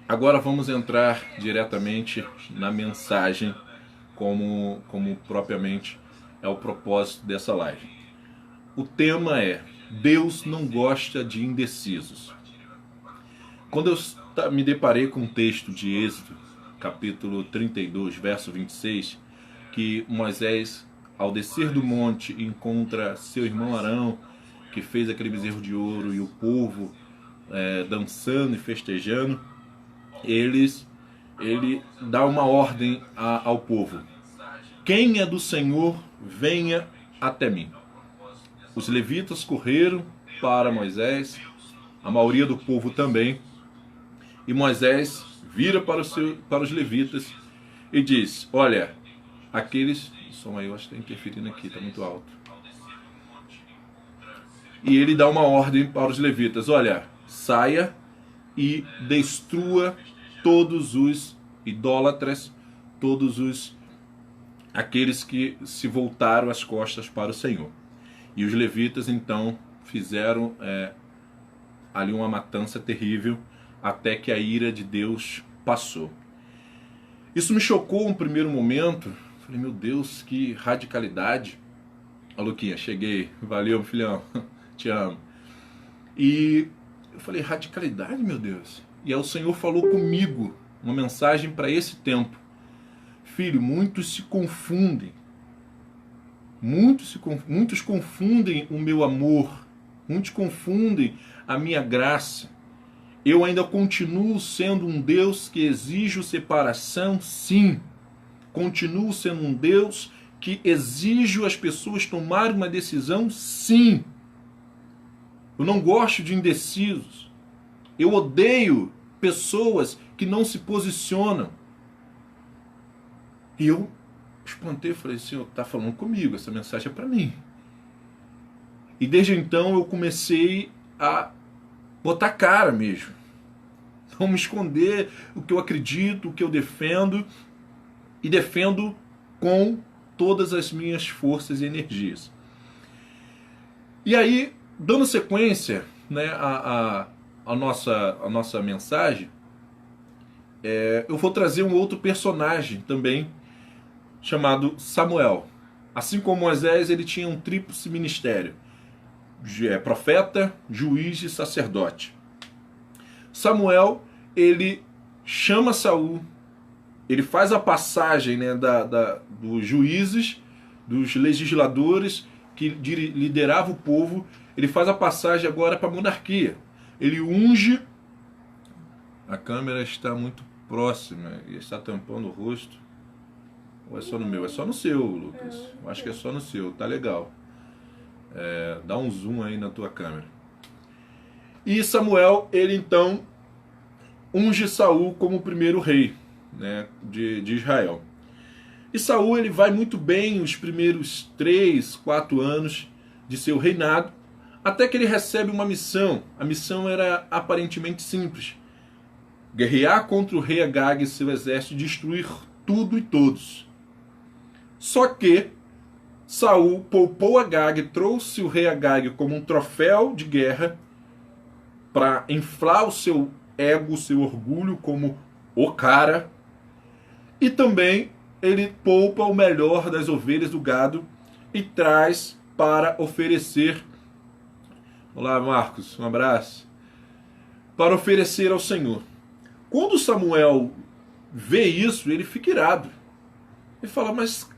Agora vamos entrar diretamente na mensagem, como propriamente é o propósito dessa live. O tema é: Deus não gosta de indecisos. Quando eu me deparei com o texto de Êxodo, capítulo 32, verso 26, que Moisés, ao descer do monte, encontra seu irmão Arão, que fez aquele bezerro de ouro, e o povo dançando e festejando, ele dá uma ordem ao povo: quem é do Senhor, venha até mim. Os levitas correram para Moisés, a maioria do povo também, e Moisés vira para os levitas e diz: olha, aqueles... O som aí eu acho que está interferindo aqui, está muito alto. E ele dá uma ordem para os levitas: olha, saia e destrua todos os idólatras, aqueles que se voltaram as costas para o Senhor. E os levitas então fizeram ali uma matança terrível, até que a ira de Deus passou. Isso me chocou um primeiro momento. Falei, meu Deus, que radicalidade. Ó, Luquinha, cheguei, valeu, filhão, te amo. E eu falei, radicalidade, meu Deus. E aí o Senhor falou comigo, uma mensagem para esse tempo: filho, muitos se confundem. Muitos confundem o meu amor, muitos confundem a minha graça. Eu ainda continuo sendo um Deus que exige separação, sim. Continuo sendo um Deus que exige as pessoas tomarem uma decisão, sim. Eu não gosto de indecisos. Eu odeio pessoas que não se posicionam. E eu espantei e falei: Senhor, está falando comigo, essa mensagem é para mim. E desde então eu comecei a botar cara mesmo. Não me esconder o que eu acredito, o que eu defendo, e defendo com todas as minhas forças e energias. E aí, dando sequência, né, a nossa mensagem, eu vou trazer um outro personagem também, chamado Samuel. Assim como Moisés, ele tinha um tríplice ministério: profeta, juiz e sacerdote. Samuel, ele chama Saul, ele faz a passagem, né, dos juízes, dos legisladores que lideravam o povo, ele faz a passagem agora para a monarquia. Ele unge... A câmera está muito próxima e está tampando o rosto. Ou é só no meu? É só no seu, Lucas. Eu acho que é só no seu, tá legal. Dá um zoom aí na tua câmera. E Samuel, ele então unge Saul como o primeiro rei, né, de Israel. E Saul, ele vai muito bem os primeiros 3, 4 anos de seu reinado, até que ele recebe uma missão. A missão era aparentemente simples: guerrear contra o rei Agag e seu exército, destruir tudo e todos. Só que Saul poupou Agag, trouxe o rei Agag como um troféu de guerra para inflar o seu ego, o seu orgulho como o cara. E também ele poupa o melhor das ovelhas do gado e traz para oferecer. Olá, Marcos, um abraço. Para oferecer ao Senhor. Quando Samuel vê isso, ele fica irado. Ele fala: mas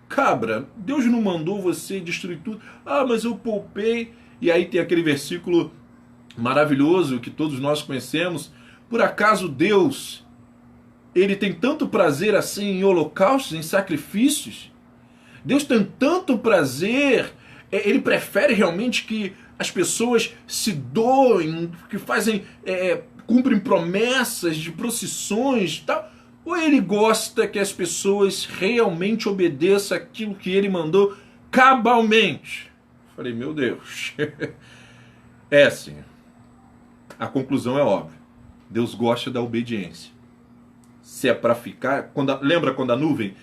cabra, Deus não mandou você destruir tudo? Ah, mas eu poupei. E aí tem aquele versículo maravilhoso que todos nós conhecemos: por acaso Deus, ele tem tanto prazer assim em holocaustos, em sacrifícios? Deus tem tanto prazer, ele prefere realmente que as pessoas se doem, que fazem, cumprem promessas de procissões e tal? Ou ele gosta que as pessoas realmente obedeçam aquilo que ele mandou cabalmente? Falei, meu Deus. Assim, a conclusão é óbvia: Deus gosta da obediência. Se é para ficar... lembra quando a nuvem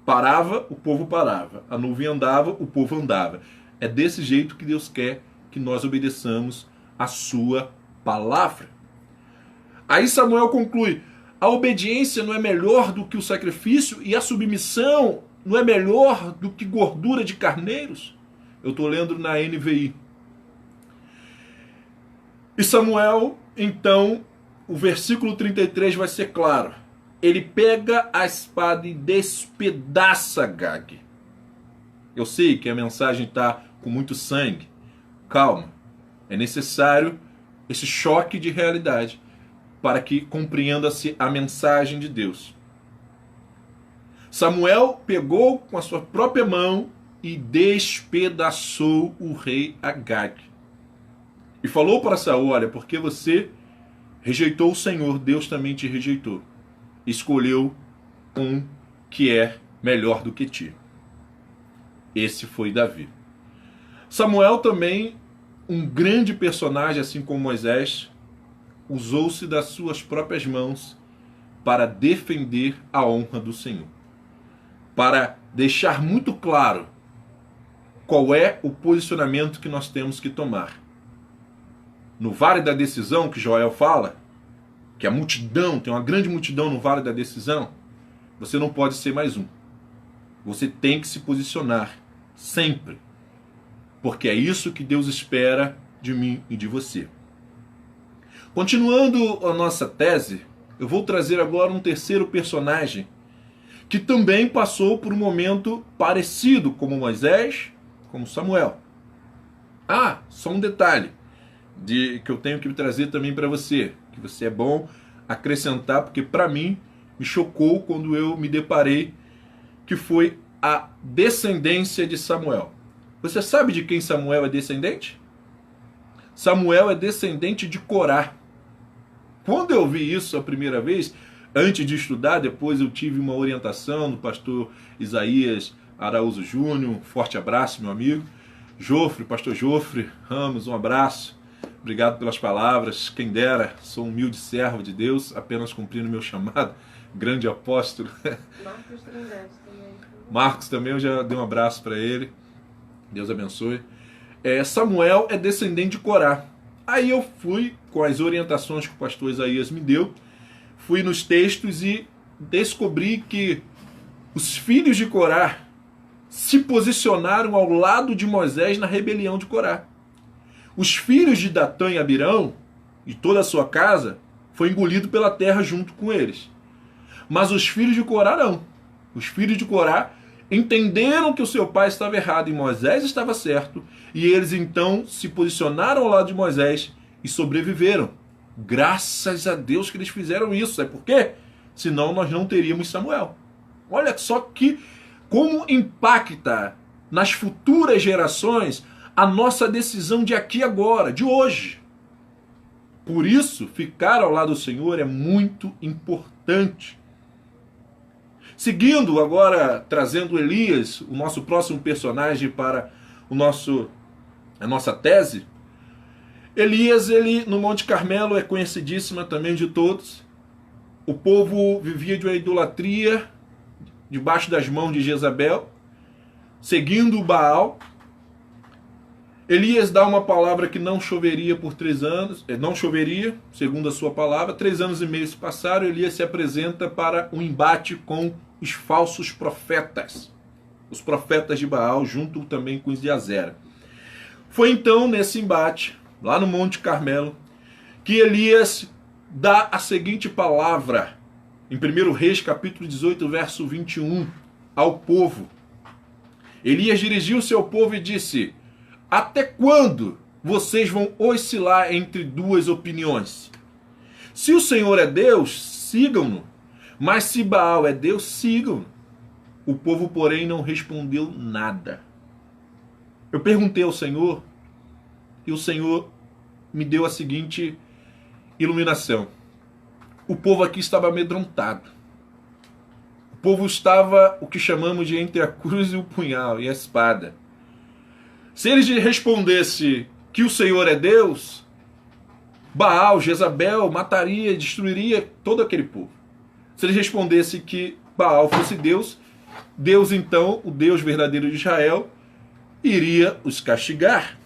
parava, o povo parava. A nuvem andava, o povo andava. É desse jeito que Deus quer que nós obedeçamos a sua palavra. Aí Samuel conclui: a obediência não é melhor do que o sacrifício e a submissão não é melhor do que gordura de carneiros? Eu estou lendo na NVI. E Samuel, então, o versículo 33 vai ser claro. Ele pega a espada e despedaça Gag. Eu sei que a mensagem está com muito sangue. Calma. É necessário esse choque de realidade para que compreenda-se a mensagem de Deus. Samuel pegou com a sua própria mão e despedaçou o rei Agag. E falou para Saul: olha, porque você rejeitou o Senhor, Deus também te rejeitou. Escolheu um que é melhor do que ti. Esse foi Davi. Samuel também, um grande personagem, assim como Moisés, usou-se das suas próprias mãos para defender a honra do Senhor. Para deixar muito claro qual é o posicionamento que nós temos que tomar. No vale da decisão, que Joel fala, que a multidão, tem uma grande multidão no vale da decisão, você não pode ser mais um. Você tem que se posicionar sempre. Porque é isso que Deus espera de mim e de você. Continuando a nossa tese, eu vou trazer agora um terceiro personagem que também passou por um momento parecido como Moisés, como Samuel. Ah, só um detalhe que eu tenho que trazer também para você, que você é bom acrescentar, porque para mim me chocou quando eu me deparei, que foi a descendência de Samuel. Você sabe de quem Samuel é descendente? Samuel é descendente de Corá. Quando eu vi isso a primeira vez, antes de estudar, depois eu tive uma orientação do pastor Isaías Araújo Júnior, um forte abraço, meu amigo. Jofre, pastor Jofre Ramos, um abraço. Obrigado pelas palavras. Quem dera, sou um humilde servo de Deus, apenas cumprindo meu chamado. Grande apóstolo. Marcos Trindade também. Marcos também, eu já dei um abraço para ele. Deus abençoe. Samuel é descendente de Corá. Aí eu fui, com as orientações que o pastor Isaías me deu, fui nos textos e descobri que os filhos de Corá se posicionaram ao lado de Moisés na rebelião de Corá. Os filhos de Datã e Abirão, e toda a sua casa, foi engolido pela terra junto com eles. Mas os filhos de Corá não. Os filhos de Corá entenderam que o seu pai estava errado e Moisés estava certo, e eles então se posicionaram ao lado de Moisés e sobreviveram. Graças a Deus que eles fizeram isso. Sabe por quê? Senão nós não teríamos Samuel. Olha só como impacta nas futuras gerações a nossa decisão de aqui e agora, de hoje. Por isso, ficar ao lado do Senhor é muito importante. Seguindo agora, trazendo Elias, o nosso próximo personagem para a nossa tese. Elias, ele no Monte Carmelo, é conhecidíssima também de todos. O povo vivia de uma idolatria debaixo das mãos de Jezabel, seguindo o Baal. Elias dá uma palavra que não choveria por 3 anos, não choveria, segundo a sua palavra. 3 anos e meio se passaram, Elias se apresenta para um embate com os falsos profetas, os profetas de Baal, junto também com os de Azera. Foi então nesse embate, lá no Monte Carmelo, que Elias dá a seguinte palavra, em 1 Reis, capítulo 18, verso 21, ao povo. Elias dirigiu-se ao povo e disse: até quando vocês vão oscilar entre duas opiniões? Se o Senhor é Deus, sigam-no. Mas se Baal é Deus, sigam-no. O povo, porém, não respondeu nada. Eu perguntei ao Senhor, e o Senhor me deu a seguinte iluminação. O povo aqui estava amedrontado. O povo estava, o que chamamos de entre a cruz e o punhal, e a espada. Se eles respondessem que o Senhor é Deus, Baal, Jezabel, mataria e destruiria todo aquele povo. Se eles respondessem que Baal fosse Deus, Deus então, o Deus verdadeiro de Israel, iria os castigar.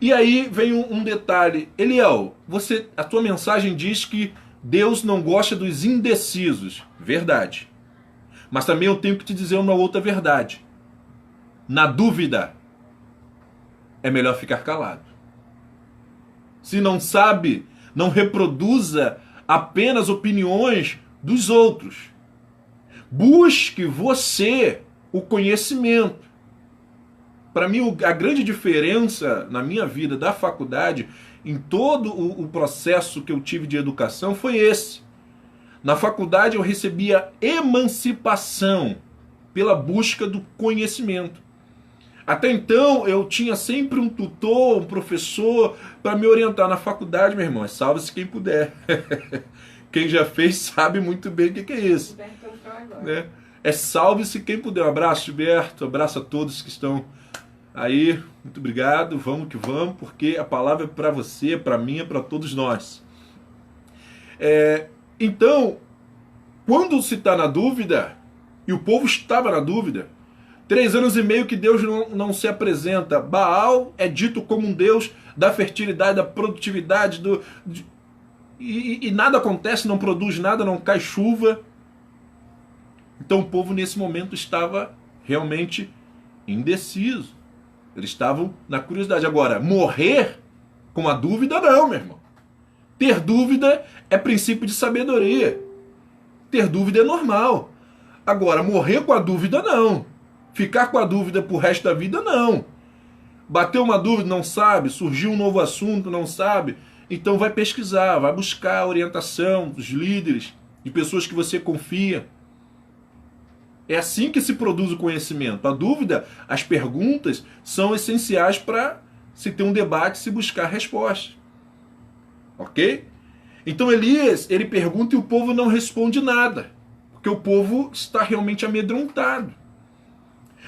E aí vem um detalhe. Eliel, a tua mensagem diz que Deus não gosta dos indecisos. Verdade. Mas também eu tenho que te dizer uma outra verdade. Na dúvida, é melhor ficar calado. Se não sabe, não reproduza apenas opiniões dos outros. Busque você o conhecimento. Para mim, a grande diferença na minha vida da faculdade, em todo o processo que eu tive de educação, foi esse. Na faculdade eu recebia emancipação pela busca do conhecimento. Até então eu tinha sempre um tutor, um professor para me orientar. Na faculdade, meu irmão, salve-se quem puder. Quem já fez sabe muito bem o que é isso. Né? É salve-se quem puder. Um abraço, Gilberto. Um abraço a todos que estão aí. Muito obrigado. Vamos que vamos, porque a palavra é para você, para mim, é para todos nós. Então, quando se está na dúvida, e o povo estava na dúvida, 3 anos e meio que Deus não se apresenta. Baal é dito como um Deus da fertilidade, da produtividade, e nada acontece, não produz nada, não cai chuva. Então o povo nesse momento estava realmente indeciso. Eles estavam na curiosidade. Agora, morrer com a dúvida não, meu irmão. Ter dúvida é princípio de sabedoria. Ter dúvida é normal. Agora, morrer com a dúvida não. Ficar com a dúvida pro resto da vida, não. Bateu uma dúvida, não sabe. Surgiu um novo assunto, não sabe. Então vai pesquisar, vai buscar a orientação dos líderes, de pessoas que você confia. É assim que se produz o conhecimento. A dúvida, as perguntas, são essenciais para se ter um debate, se buscar respostas. Ok? Então Elias, ele pergunta e o povo não responde nada. Porque o povo está realmente amedrontado.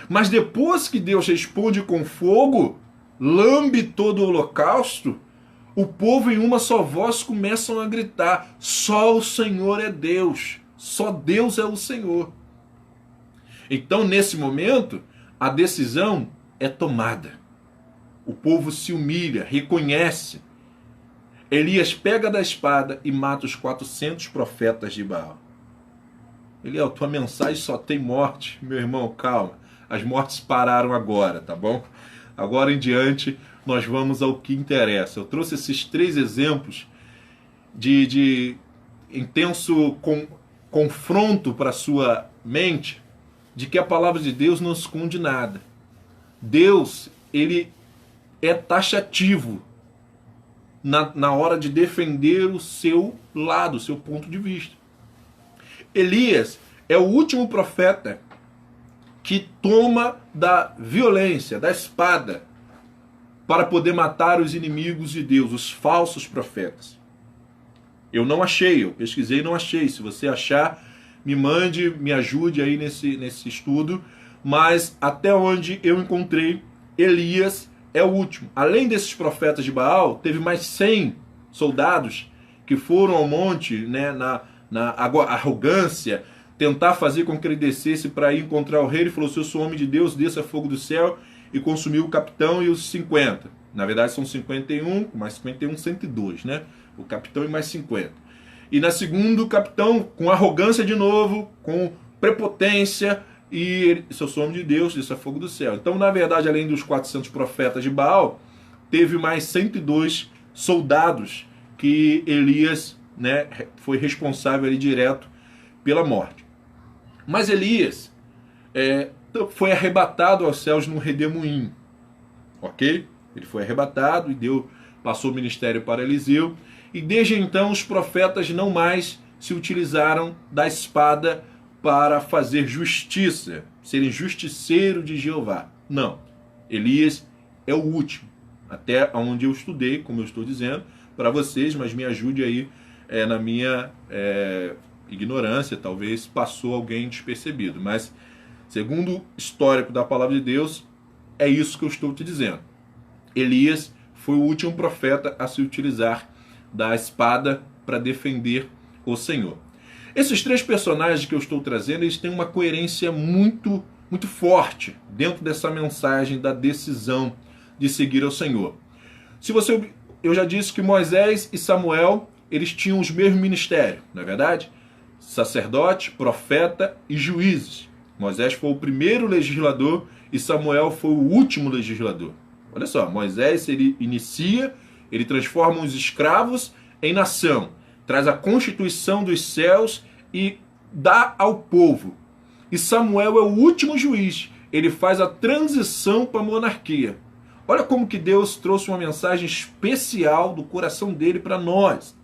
Mas depois que Deus responde com fogo, lambe todo o holocausto, o povo em uma só voz começam a gritar: só o Senhor é Deus, só Deus é o Senhor. Então, nesse momento, a decisão é tomada. O povo se humilha, reconhece. Elias pega da espada e mata os 400 profetas de Baal. Eliel, tua mensagem só tem morte. Meu irmão, calma. As mortes pararam agora, tá bom? Agora em diante, nós vamos ao que interessa. Eu trouxe esses 3 exemplos de intenso confronto para a sua mente, de que a palavra de Deus não esconde nada. Deus, ele é taxativo na hora de defender o seu lado, o seu ponto de vista. Elias é o último profeta que toma da violência, da espada, para poder matar os inimigos de Deus, os falsos profetas. Eu não achei, eu pesquisei e não achei. Se você achar, me mande, me ajude aí nesse estudo. Mas até onde eu encontrei, Elias é o último. Além desses profetas de Baal, teve mais 100 soldados que foram ao monte, né, na arrogância, tentar fazer com que ele descesse para ir encontrar o rei. Ele falou: se eu sou homem de Deus, desça fogo do céu, e consumiu o capitão e os 50. Na verdade são 51, mais 51, 102, né? O capitão e mais 50. E na segunda, o capitão, com arrogância de novo, com prepotência, e ele, se eu sou homem de Deus, desça fogo do céu. Então, na verdade, além dos 400 profetas de Baal, teve mais 102 soldados que Elias, né, foi responsável ali direto pela morte. Mas Elias foi arrebatado aos céus num redemoinho, ok? Ele foi arrebatado e Deus passou o ministério para Eliseu. E desde então os profetas não mais se utilizaram da espada para fazer justiça, serem justiceiro de Jeová. Não. Elias é o último. Até onde eu estudei, como eu estou dizendo, para vocês, mas me ajude aí na minha ignorância, talvez passou alguém despercebido. Mas, segundo o histórico da palavra de Deus, é isso que eu estou te dizendo. Elias foi o último profeta a se utilizar da espada para defender o Senhor. Esses 3 personagens que eu estou trazendo, eles têm uma coerência muito, muito forte dentro dessa mensagem da decisão de seguir ao Senhor. Eu já disse que Moisés e Samuel, eles tinham os mesmos ministérios, não é verdade? Sacerdote, profeta e juízes. Moisés foi o primeiro legislador e Samuel foi o último legislador. Olha só, Moisés, ele inicia, ele transforma os escravos em nação, traz a constituição dos céus e dá ao povo. E Samuel é o último juiz, ele faz a transição para a monarquia. Olha como que Deus trouxe uma mensagem especial do coração dele para nós.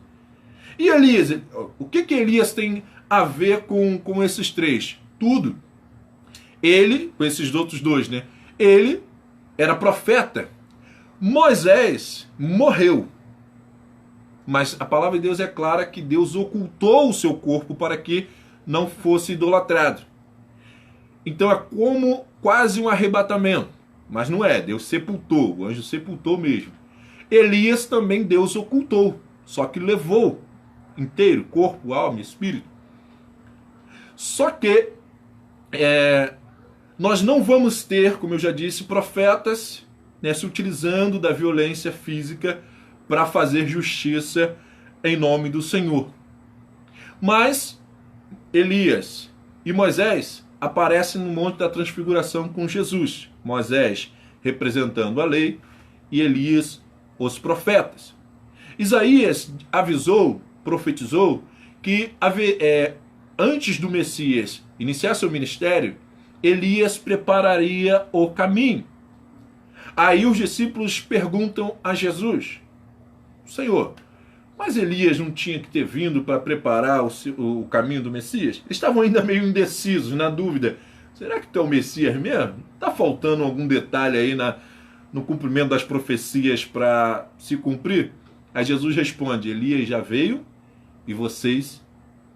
E Elias, o que Elias tem a ver com esses três? Tudo. Ele, com esses outros dois, né? Ele era profeta. Moisés morreu. Mas a palavra de Deus é clara que Deus ocultou o seu corpo para que não fosse idolatrado. Então é como quase um arrebatamento. Mas não é, Deus sepultou, o anjo sepultou mesmo. Elias também Deus ocultou, só que levou inteiro, corpo, alma e espírito. Só que nós não vamos ter, como eu já disse, profetas, né, se utilizando da violência física para fazer justiça em nome do Senhor. Mas Elias e Moisés aparecem no Monte da Transfiguração com Jesus. Moisés representando a lei e Elias os profetas. Isaías avisou, profetizou, que antes do Messias iniciar seu ministério, Elias prepararia o caminho. Aí os discípulos perguntam a Jesus: Senhor, mas Elias não tinha que ter vindo para preparar o caminho do Messias? Eles estavam ainda meio indecisos, na dúvida. Será que tu é o Messias mesmo? Está faltando algum detalhe aí no cumprimento das profecias para se cumprir? Aí Jesus responde: Elias já veio e vocês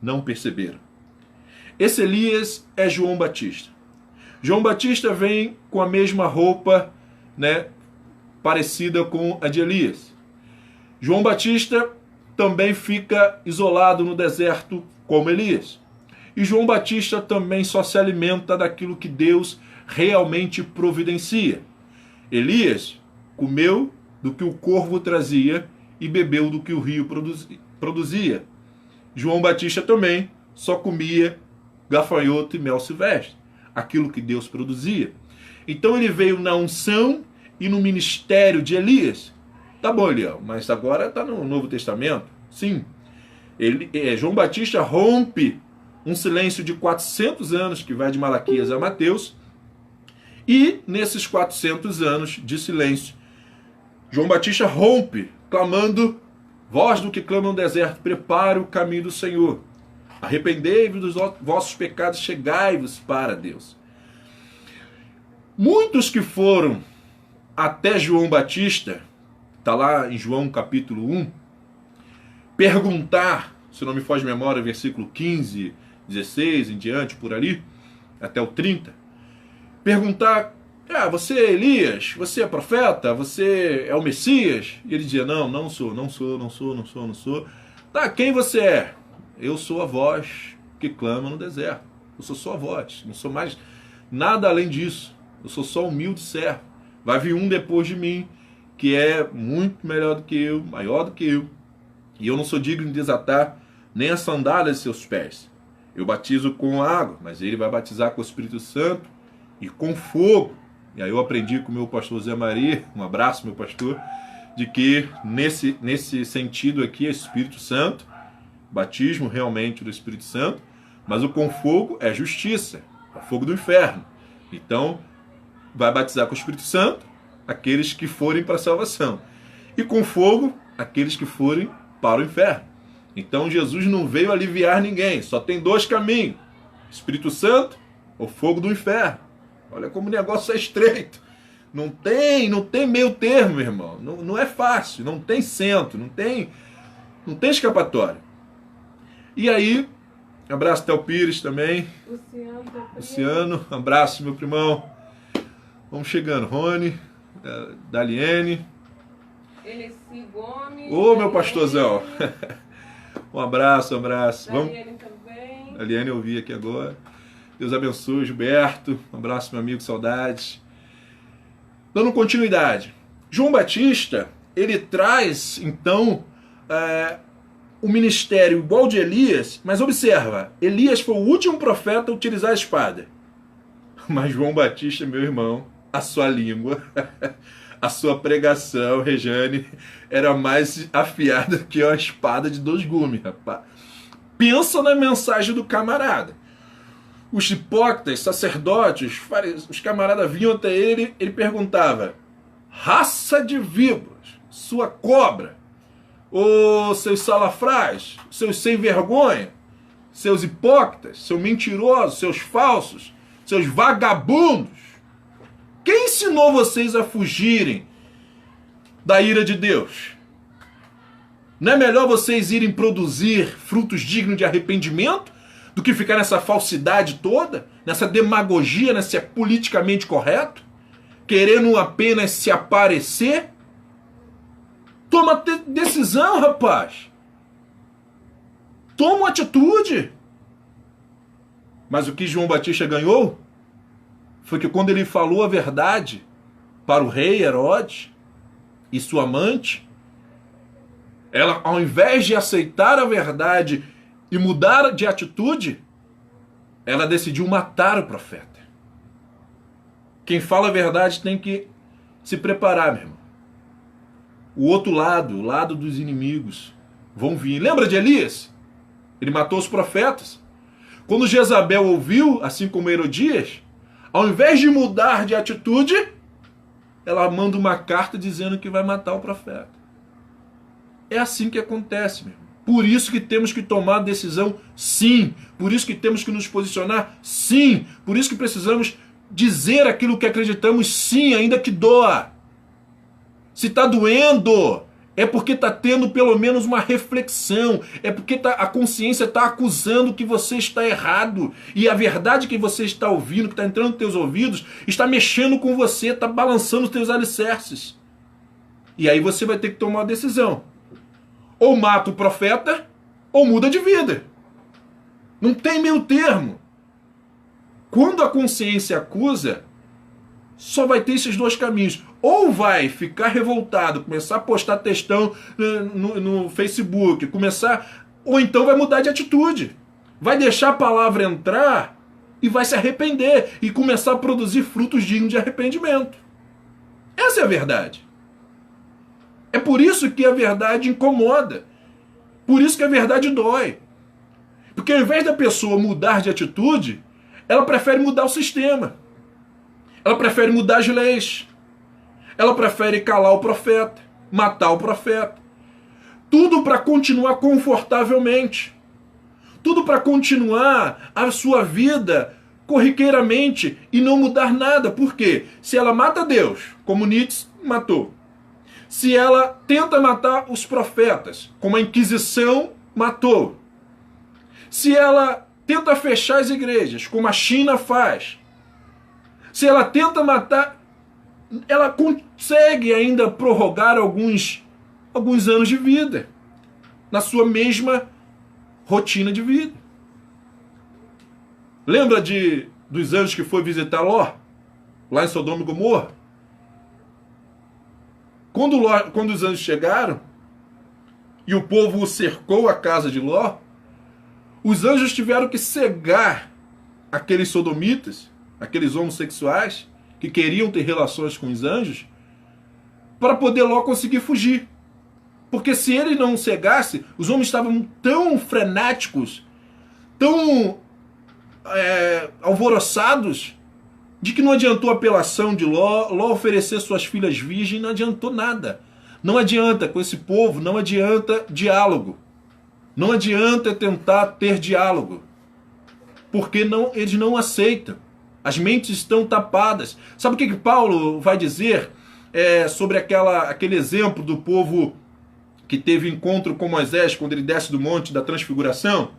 não perceberam. Esse Elias é João Batista. João Batista vem com a mesma roupa, né, parecida com a de Elias. João Batista também fica isolado no deserto como Elias. E João Batista também só se alimenta daquilo que Deus realmente providencia. Elias comeu do que o corvo trazia e bebeu do que o rio produzia. João Batista também só comia gafanhoto e mel silvestre, aquilo que Deus produzia. Então ele veio na unção e no ministério de Elias. Tá bom, Eliel, mas agora está no Novo Testamento? Sim. João Batista rompe um silêncio de 400 anos, que vai de Malaquias a Mateus, e nesses 400 anos de silêncio, João Batista rompe, clamando: voz do que clama no deserto, prepare o caminho do Senhor. Arrependei-vos dos vossos pecados, chegai-vos para Deus. Muitos que foram até João Batista, está lá em João capítulo 1, perguntar, se não me foge de memória, versículo 15, 16 em diante, por ali, até o 30, perguntar: você é Elias? Você é profeta? Você é o Messias? E ele dizia: não sou. Tá, quem você é? Eu sou a voz que clama no deserto. Eu sou só a voz, não sou mais nada além disso. Eu sou só humilde servo. Vai vir um depois de mim, que é muito melhor do que eu, maior do que eu. E eu não sou digno de desatar nem a sandália de seus pés. Eu batizo com água, mas ele vai batizar com o Espírito Santo e com fogo. E aí eu aprendi com o meu pastor Zé Maria, um abraço, meu pastor, de que nesse sentido aqui é Espírito Santo, batismo realmente do Espírito Santo, mas o com fogo é justiça, é o fogo do inferno. Então, vai batizar com o Espírito Santo aqueles que forem para a salvação, e com fogo aqueles que forem para o inferno. Então Jesus não veio aliviar ninguém, só tem dois caminhos: Espírito Santo ou fogo do inferno. Olha como o negócio é estreito. Não tem meio termo, meu irmão. Não é fácil, não tem centro, não tem escapatória. E aí, abraço Théo Pires também. Luciano, abraço meu primão. Vamos chegando, Rony, Daliene. Eleci Gomes. Ô, meu pastorzão. Um abraço. Daliene também. Daliene eu vi aqui agora. Deus abençoe, Gilberto. Um abraço, meu amigo, saudades. Dando continuidade. João Batista, ele traz, então, o ministério igual de Elias, mas observa, Elias foi o último profeta a utilizar a espada. Mas João Batista, meu irmão, a sua língua, a sua pregação, Rejane, era mais afiada que uma espada de 2 gumes, rapaz. Pensa na mensagem do camarada. Os hipócritas, sacerdotes, os camaradas vinham até ele, ele perguntava: raça de víboras, sua cobra, ô seus salafrás, seus sem vergonha, seus hipócritas, seus mentirosos, seus falsos, seus vagabundos, quem ensinou vocês a fugirem da ira de Deus? Não é melhor vocês irem produzir frutos dignos de arrependimento do que ficar nessa falsidade toda, nessa demagogia, nesse politicamente correto, querendo apenas se aparecer? Toma decisão, rapaz. Toma uma atitude. Mas o que João Batista ganhou foi que quando ele falou a verdade para o rei Herodes e sua amante, ela, ao invés de aceitar a verdade e mudar de atitude, ela decidiu matar o profeta. Quem fala a verdade tem que se preparar, meu irmão. O outro lado, o lado dos inimigos, vão vir. Lembra de Elias? Ele matou os profetas. Quando Jezabel ouviu, assim como Herodias, ao invés de mudar de atitude, ela manda uma carta dizendo que vai matar o profeta. É assim que acontece, meu irmão. Por isso que temos que tomar decisão, sim. Por isso que temos que nos posicionar, sim. Por isso que precisamos dizer aquilo que acreditamos, sim, ainda que doa. Se está doendo, é porque está tendo pelo menos uma reflexão. É porque a consciência está acusando que você está errado. E a verdade que você está ouvindo, que está entrando nos teus ouvidos, está mexendo com você, está balançando os teus alicerces. E aí você vai ter que tomar uma decisão. Ou mata o profeta, ou muda de vida. Não tem meio termo. Quando a consciência acusa, só vai ter esses 2 caminhos. Ou vai ficar revoltado, começar a postar textão no Facebook, ou então vai mudar de atitude. Vai deixar a palavra entrar e vai se arrepender e começar a produzir frutos dignos de arrependimento. Essa é a verdade. É por isso que a verdade incomoda. Por isso que a verdade dói. Porque ao invés da pessoa mudar de atitude, ela prefere mudar o sistema. Ela prefere mudar as leis. Ela prefere calar o profeta, matar o profeta. Tudo para continuar confortavelmente. Tudo para continuar a sua vida corriqueiramente e não mudar nada. Por quê? Se ela mata Deus, como Nietzsche matou. Se ela tenta matar os profetas, como a Inquisição matou. Se ela tenta fechar as igrejas, como a China faz. Se ela tenta matar, ela consegue ainda prorrogar alguns anos de vida na sua mesma rotina de vida. Lembra dos anjos que foi visitar Ló, lá em Sodoma e Gomorra? Quando os anjos chegaram e o povo cercou a casa de Ló, os anjos tiveram que cegar aqueles sodomitas, aqueles homossexuais que queriam ter relações com os anjos, para poder Ló conseguir fugir. Porque se ele não cegasse, os homens estavam tão frenéticos, tão alvoroçados, de que não adiantou a apelação de Ló oferecer suas filhas virgens, não adiantou nada. Não adianta com esse povo, não adianta diálogo. Não adianta tentar ter diálogo. Porque eles não aceitam. As mentes estão tapadas. Sabe o que Paulo vai dizer sobre aquele exemplo do povo que teve encontro com Moisés quando ele desce do monte da transfiguração?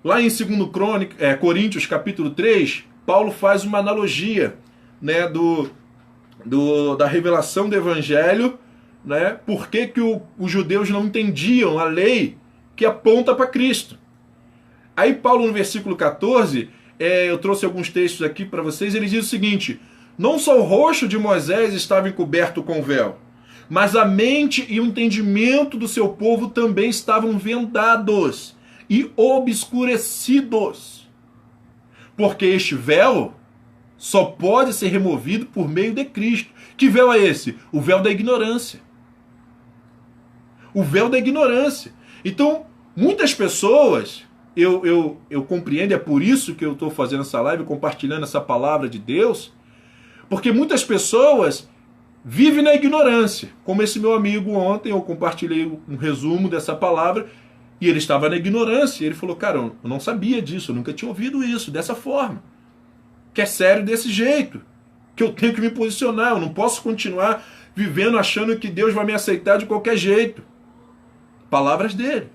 Lá em 2 Coríntios capítulo 3, Paulo faz uma analogia, né, da revelação do Evangelho, né, por que os judeus não entendiam a lei que aponta para Cristo. Aí Paulo, no versículo 14, eu trouxe alguns textos aqui para vocês, ele diz o seguinte: não só o rosto de Moisés estava encoberto com o véu, Mas a mente e o entendimento do seu povo também estavam vendados e obscurecidos. Porque este véu só pode ser removido por meio de Cristo. Que véu é esse? O véu da ignorância. O véu da ignorância. Então, muitas pessoas, eu compreendo, é por isso que eu estou fazendo essa live, compartilhando essa palavra de Deus, porque muitas pessoas vivem na ignorância. Como esse meu amigo ontem, eu compartilhei um resumo dessa palavra, e ele estava na ignorância. Ele falou, cara, eu não sabia disso, eu nunca tinha ouvido isso, dessa forma. Que é sério desse jeito. Que eu tenho que me posicionar, eu não posso continuar vivendo achando que Deus vai me aceitar de qualquer jeito. Palavras dele.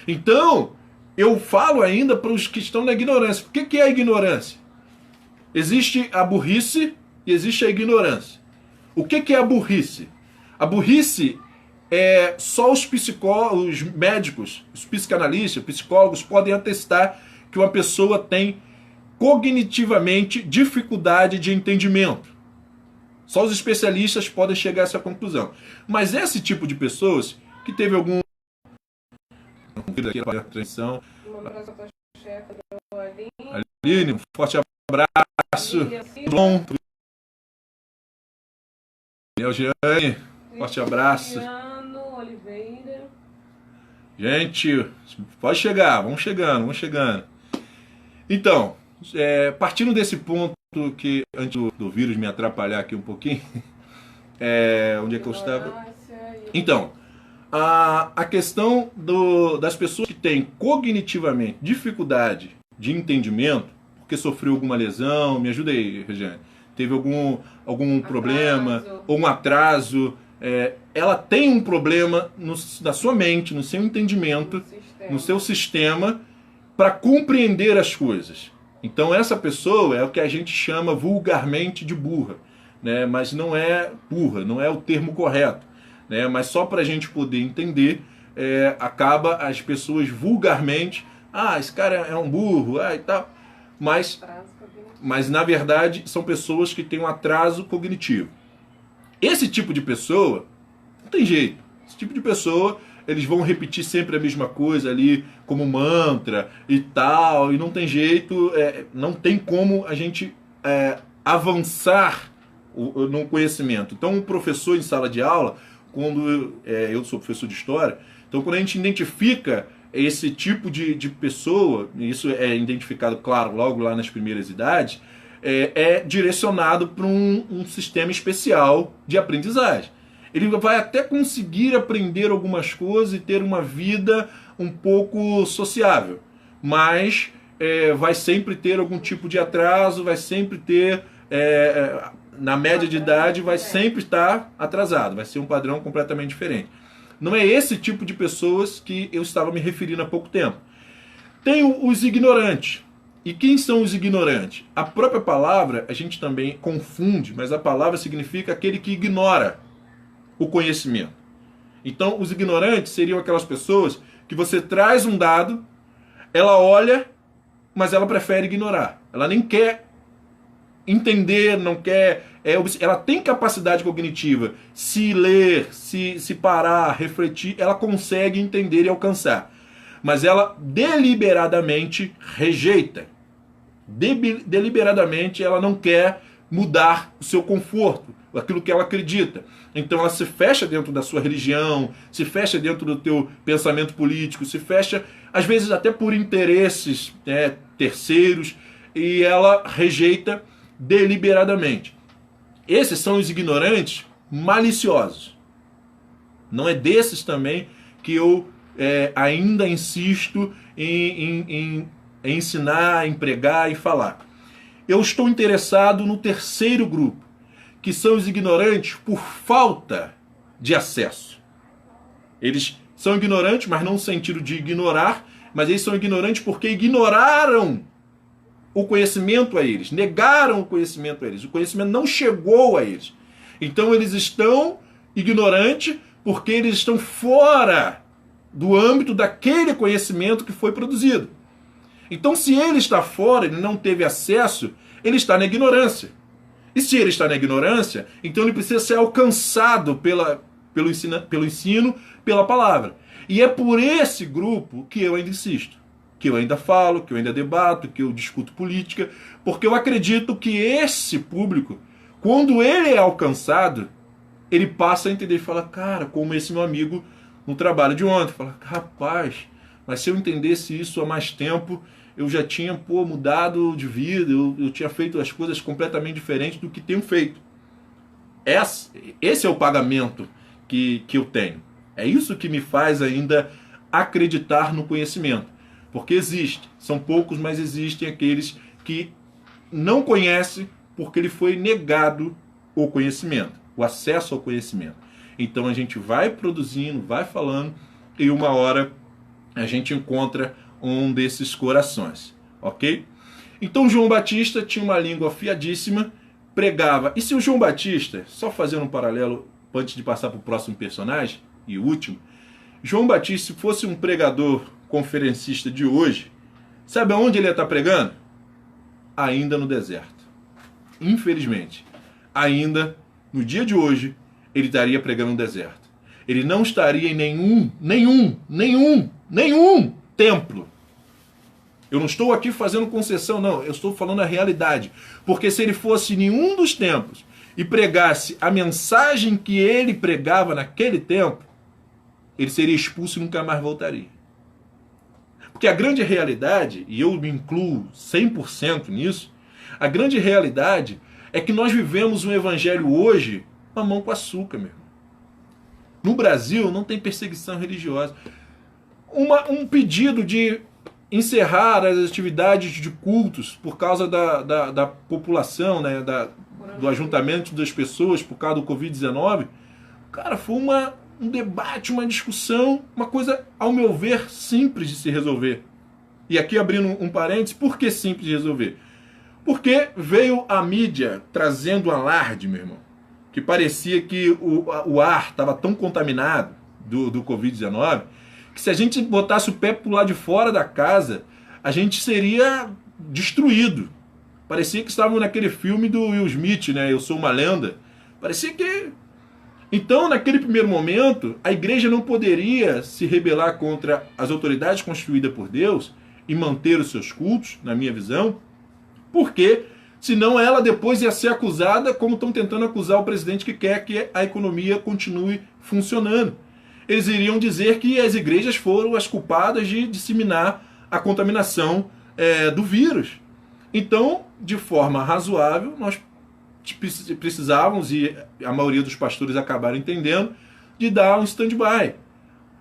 Então, eu falo ainda para os que estão na ignorância. O que é a ignorância? Existe a burrice e existe a ignorância. O que é a burrice? A burrice é só os psicólogos, os médicos, os psicanalistas, psicólogos podem atestar que uma pessoa tem cognitivamente dificuldade de entendimento. Só os especialistas podem chegar a essa conclusão. Mas esse tipo de pessoas que teve algum transição. Aline, um forte abraço. Pronto. Eugênia, forte abraço. Gente, pode chegar, vamos chegando. Então, partindo desse ponto que, antes do vírus me atrapalhar aqui um pouquinho, onde é que eu estava? Então, a questão das pessoas que têm cognitivamente dificuldade de entendimento, porque sofreu alguma lesão, me ajuda aí, Regiane, teve algum problema, ou um atraso, ela tem um problema na sua mente, no seu entendimento, no seu sistema, para compreender as coisas. Então essa pessoa é o que a gente chama vulgarmente de burra, né? Mas não é burra, não é o termo correto, né? Mas só para a gente poder entender, acaba as pessoas vulgarmente, esse cara é um burro, e tal, mas na verdade são pessoas que têm um atraso cognitivo. Esse tipo de pessoa, não tem jeito, esse tipo de pessoa, eles vão repetir sempre a mesma coisa ali, como mantra e tal, e não tem jeito, não tem como a gente avançar no conhecimento. Então, um professor em sala de aula, quando eu sou professor de história, então quando a gente identifica esse tipo de pessoa, isso é identificado, claro, logo lá nas primeiras idades, é direcionado para um sistema especial de aprendizagem. Ele vai até conseguir aprender algumas coisas e ter uma vida um pouco sociável, mas vai sempre ter algum tipo de atraso, vai sempre ter, na média de idade, vai sempre estar atrasado, vai ser um padrão completamente diferente. Não é esse tipo de pessoas que eu estava me referindo há pouco tempo. Tem os ignorantes. E quem são os ignorantes? A própria palavra a gente também confunde, mas a palavra significa aquele que ignora o conhecimento. Então, os ignorantes seriam aquelas pessoas que você traz um dado, ela olha, mas ela prefere ignorar. Ela nem quer entender, não quer... ela tem capacidade cognitiva. Se ler, se parar, refletir, ela consegue entender e alcançar. Mas ela deliberadamente rejeita. Deliberadamente ela não quer mudar o seu conforto, aquilo que ela acredita. Então ela se fecha dentro da sua religião, se fecha dentro do teu pensamento político, se fecha, às vezes até por interesses terceiros, e ela rejeita deliberadamente. Esses são os ignorantes maliciosos. Não é desses também que eu ainda insisto em ensinar, em pregar e falar. Eu estou interessado no terceiro grupo, que são os ignorantes por falta de acesso. Eles são ignorantes, mas não no sentido de ignorar, mas eles são ignorantes porque ignoraram o conhecimento a eles, negaram o conhecimento a eles. O conhecimento não chegou a eles. Então eles estão ignorantes porque eles estão fora do âmbito daquele conhecimento que foi produzido. Então, se ele está fora, ele não teve acesso, ele está na ignorância. E se ele está na ignorância, então ele precisa ser alcançado pelo ensino, pela palavra. E é por esse grupo que eu ainda insisto, que eu ainda falo, que eu ainda debato, que eu discuto política, porque eu acredito que esse público, quando ele é alcançado, ele passa a entender e fala, cara, como esse meu amigo no trabalho de ontem, fala, rapaz, mas se eu entendesse isso há mais tempo, eu já tinha mudado de vida, eu tinha feito as coisas completamente diferentes do que tenho feito. Esse é o pagamento que eu tenho. É isso que me faz ainda acreditar no conhecimento. Porque existe, são poucos, mas existem aqueles que não conhecem porque lhe foi negado o conhecimento, o acesso ao conhecimento. Então a gente vai produzindo, vai falando, e uma hora a gente encontra um desses corações, ok? Então João Batista tinha uma língua afiadíssima, pregava. E se o João Batista, só fazendo um paralelo antes de passar para o próximo personagem, e último, João Batista, se fosse um pregador conferencista de hoje, sabe aonde ele ia estar pregando? Ainda no deserto. Infelizmente, ainda no dia de hoje, ele estaria pregando no deserto. Ele não estaria em nenhum templo. Eu não estou aqui fazendo concessão, não. Eu estou falando a realidade. Porque se ele fosse em nenhum dos templos e pregasse a mensagem que ele pregava naquele tempo, ele seria expulso e nunca mais voltaria. Porque a grande realidade, e eu me incluo 100% nisso, a grande realidade é que nós vivemos um evangelho hoje mamão com açúcar, meu irmão. No Brasil não tem perseguição religiosa. Um pedido de encerrar as atividades de cultos por causa da população, né, do ajuntamento das pessoas por causa do Covid-19, cara, foi um debate, uma discussão, uma coisa, ao meu ver, simples de se resolver. E aqui abrindo um parênteses, por que simples de resolver? Porque veio a mídia trazendo alarde, meu irmão, que parecia que o ar estava tão contaminado do Covid-19, que se a gente botasse o pé pro lado de fora da casa, a gente seria destruído. Parecia que estávamos naquele filme do Will Smith, né? Eu Sou uma Lenda. Parecia que... Então, naquele primeiro momento, a igreja não poderia se rebelar contra as autoridades constituídas por Deus e manter os seus cultos, na minha visão, porque senão ela depois ia ser acusada, como estão tentando acusar o presidente que quer que a economia continue funcionando. Eles iriam dizer que as igrejas foram as culpadas de disseminar a contaminação do vírus. Então, de forma razoável, nós precisávamos, e a maioria dos pastores acabaram entendendo, de dar um stand-by.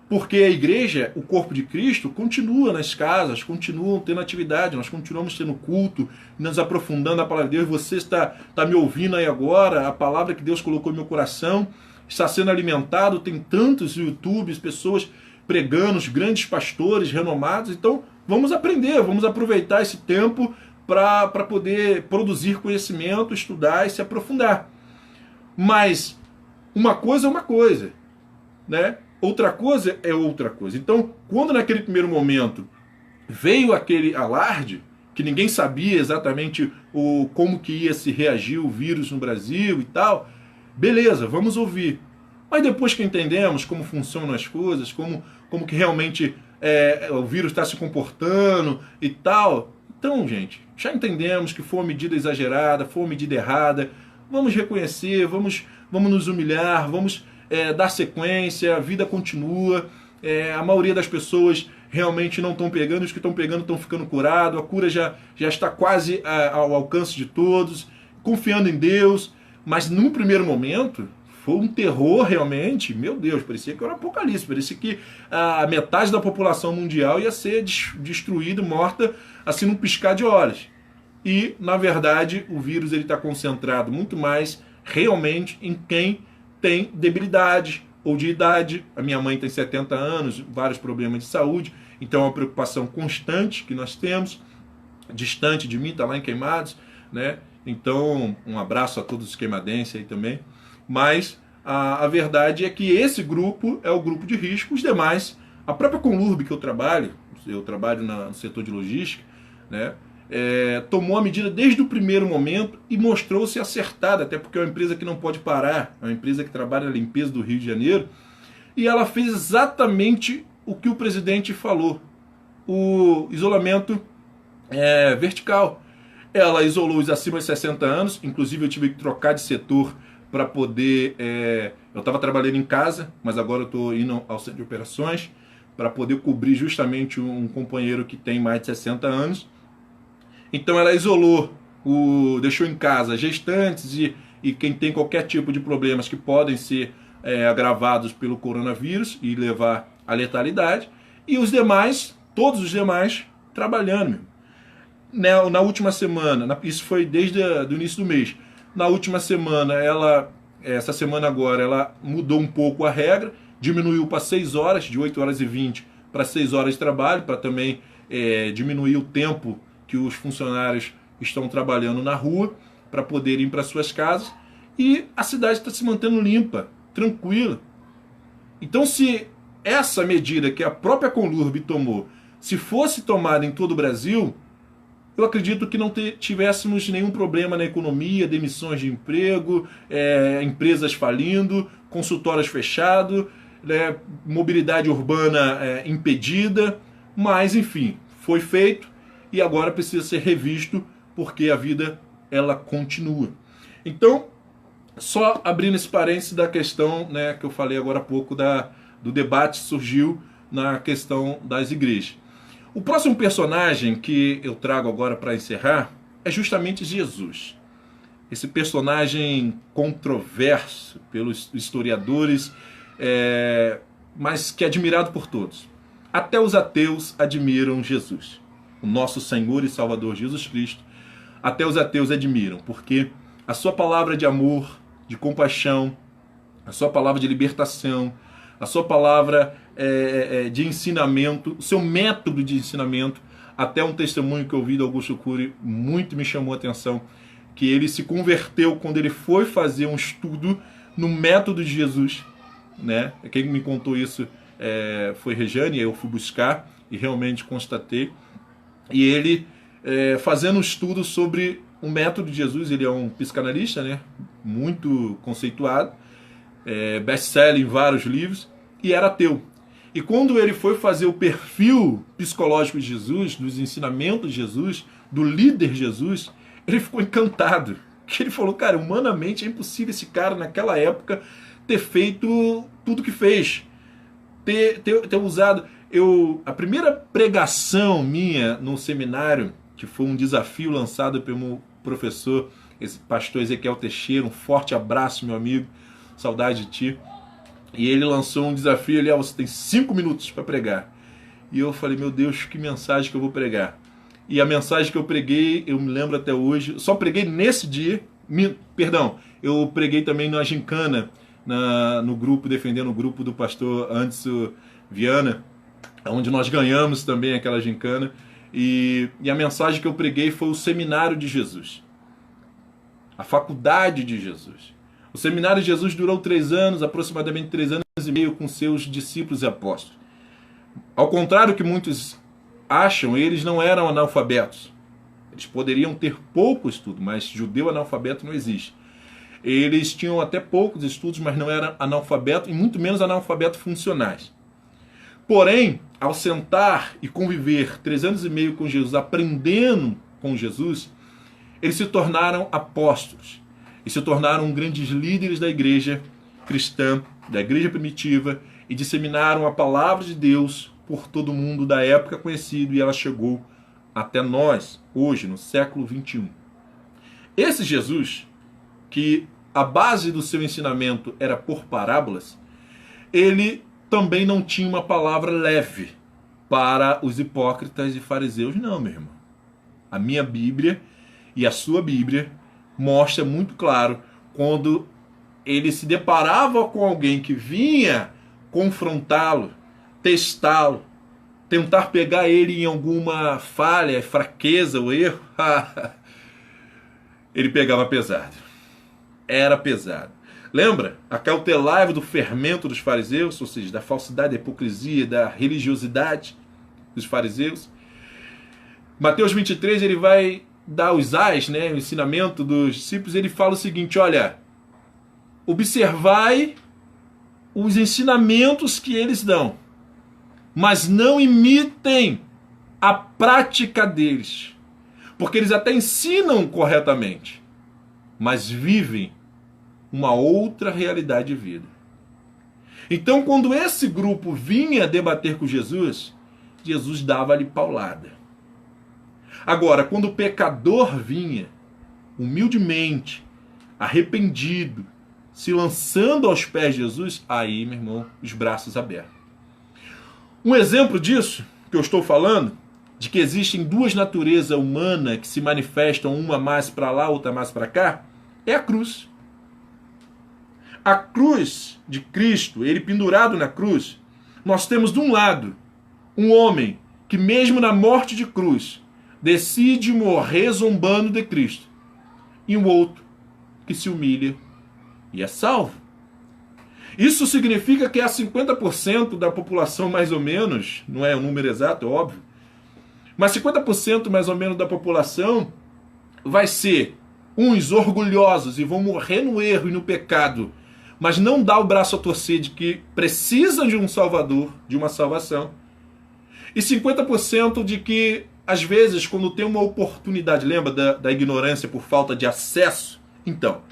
Porque a igreja, o corpo de Cristo, continua nas casas, continuam tendo atividade, nós continuamos tendo culto, nos aprofundando a palavra de Deus. Você está me ouvindo aí agora, a palavra que Deus colocou no meu coração está sendo alimentado, tem tantos YouTubes, pessoas pregando, os grandes pastores renomados. Então, vamos aprender, vamos aproveitar esse tempo para poder produzir conhecimento, estudar e se aprofundar. Mas uma coisa é uma coisa, né? Outra coisa é outra coisa. Então, quando naquele primeiro momento veio aquele alarde, que ninguém sabia exatamente como que ia se reagir o vírus no Brasil e tal, beleza, vamos ouvir. Mas depois que entendemos como funcionam as coisas, como que realmente o vírus está se comportando e tal, então, gente, já entendemos que foi uma medida exagerada, foi uma medida errada, vamos reconhecer, vamos nos humilhar, vamos dar sequência, a vida continua, a maioria das pessoas realmente não estão pegando, os que estão pegando estão ficando curados, a cura já está quase ao alcance de todos, confiando em Deus, mas num primeiro momento foi um terror realmente, meu Deus, parecia que era um apocalipse, parecia que a metade da população mundial ia ser destruída, morta, assim num piscar de olhos. E, na verdade, o vírus está concentrado muito mais realmente em quem tem debilidade ou de idade. A minha mãe tem 70 anos, vários problemas de saúde, então é uma preocupação constante que nós temos, distante de mim, está lá em Queimados, né? Então, um abraço a todos os queimadenses aí também. Mas a verdade é que esse grupo é o grupo de risco, os demais, a própria Conlurb que eu trabalho no setor de logística, né? tomou a medida desde o primeiro momento e mostrou-se acertada, até porque é uma empresa que não pode parar, é uma empresa que trabalha na limpeza do Rio de Janeiro, e ela fez exatamente o que o presidente falou, o isolamento vertical. Ela isolou os acima de 60 anos, inclusive eu tive que trocar de setor para poder... eu estava trabalhando em casa, mas agora eu estou indo ao centro de operações para poder cobrir justamente um companheiro que tem mais de 60 anos. Então ela isolou, deixou em casa gestantes e quem tem qualquer tipo de problemas que podem ser agravados pelo coronavírus e levar à letalidade. E os demais, todos os demais, trabalhando. Na última semana, isso foi desde o início do mês, na última semana, essa semana agora, ela mudou um pouco a regra, diminuiu para 6 horas, de 8 horas e 20 para 6 horas de trabalho, para também diminuir o tempo que os funcionários estão trabalhando na rua, para poderem ir para suas casas, e a cidade está se mantendo limpa, tranquila. Então, se essa medida que a própria Conlurb tomou, se fosse tomada em todo o Brasil, eu acredito que não tivéssemos nenhum problema na economia, demissões de emprego, empresas falindo, consultórios fechados, mobilidade urbana impedida, mas enfim, foi feito e agora precisa ser revisto porque a vida ela continua. Então, só abrindo esse parênteses da questão que eu falei agora há pouco do debate que surgiu na questão das igrejas. O próximo personagem que eu trago agora para encerrar é justamente Jesus. Esse personagem controverso pelos historiadores, mas que é admirado por todos. Até os ateus admiram Jesus, o nosso Senhor e Salvador Jesus Cristo. Até os ateus admiram, porque a sua palavra de amor, de compaixão, a sua palavra de libertação, a sua palavra de ensinamento, o seu método de ensinamento, até um testemunho que eu ouvi do Augusto Cury muito me chamou a atenção, que ele se converteu quando ele foi fazer um estudo no método de Jesus, né? Quem me contou isso foi Rejane, eu fui buscar e realmente constatei, e ele fazendo um estudo sobre o método de Jesus. Ele é um psicanalista, né? Muito conceituado, best-seller em vários livros, e era ateu. E quando ele foi fazer o perfil psicológico de Jesus, dos ensinamentos de Jesus, do líder Jesus, ele ficou encantado. Porque ele falou, cara, humanamente é impossível esse cara naquela época ter feito tudo que fez. Ter usado... A primeira pregação minha no seminário, que foi um desafio lançado pelo professor, esse pastor Ezequiel Teixeira, um forte abraço, meu amigo, saudade de ti. E ele lançou um desafio ali, você tem 5 minutos para pregar. E eu falei, meu Deus, que mensagem que eu vou pregar. E a mensagem que eu preguei, eu me lembro até hoje, só preguei nesse dia, eu preguei também na gincana, no grupo, defendendo o grupo do pastor Anderson Viana, onde nós ganhamos também aquela gincana. E a mensagem que eu preguei foi o seminário de Jesus, a faculdade de Jesus. O seminário de Jesus durou 3 anos, aproximadamente 3 anos e meio, com seus discípulos e apóstolos. Ao contrário do que muitos acham, eles não eram analfabetos. Eles poderiam ter pouco estudo, mas judeu analfabeto não existe. Eles tinham até poucos estudos, mas não eram analfabetos, e muito menos analfabetos funcionais. Porém, ao sentar e conviver 3 anos e meio com Jesus, aprendendo com Jesus, eles se tornaram apóstolos. E se tornaram grandes líderes da igreja cristã, da igreja primitiva, e disseminaram a palavra de Deus por todo mundo da época conhecido, e ela chegou até nós, hoje, no século 21. Esse Jesus, que a base do seu ensinamento era por parábolas, ele também não tinha uma palavra leve para os hipócritas e fariseus, não, meu irmão. A minha Bíblia e a sua Bíblia mostra muito claro quando ele se deparava com alguém que vinha confrontá-lo, testá-lo, tentar pegar ele em alguma falha, fraqueza ou erro, ele pegava pesado. Era pesado. Lembra? Acautelai-vos do fermento dos fariseus, ou seja, da falsidade, da hipocrisia, da religiosidade dos fariseus. Mateus 23, ele vai dar os ais, né, o ensinamento dos discípulos. Ele fala o seguinte: olha, observai os ensinamentos que eles dão, mas não imitem a prática deles, porque eles até ensinam corretamente, mas vivem uma outra realidade de vida. Então, quando esse grupo vinha debater com Jesus, Jesus dava-lhe paulada. Agora, quando o pecador vinha, humildemente, arrependido, se lançando aos pés de Jesus, aí, meu irmão, os braços abertos. Um exemplo disso, que eu estou falando, de que existem duas naturezas humanas que se manifestam, uma mais para lá, outra mais para cá, é a cruz. A cruz de Cristo, ele pendurado na cruz, nós temos de um lado um homem que mesmo na morte de cruz decide morrer zombando de Cristo, e um outro que se humilha e é salvo. Isso significa que há 50% da população, mais ou menos, não é o número exato, é óbvio, mas 50% mais ou menos da população vai ser uns orgulhosos e vão morrer no erro e no pecado, mas não dá o braço a torcer de que precisam de um salvador, de uma salvação. E 50% de que, às vezes, quando tem uma oportunidade, lembra da ignorância por falta de acesso? Então,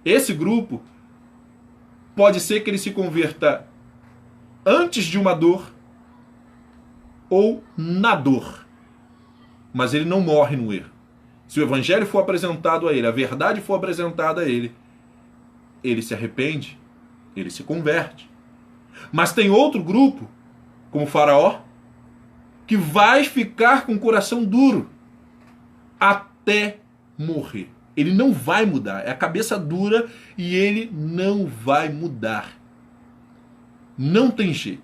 esse grupo pode ser que ele se converta antes de uma dor ou na dor, mas ele não morre no erro. Se o evangelho for apresentado a ele, a verdade for apresentada a ele, ele se arrepende, ele se converte. Mas tem outro grupo, como o Faraó, que vai ficar com o coração duro até morrer. Ele não vai mudar, é a cabeça dura e ele não vai mudar. Não tem jeito.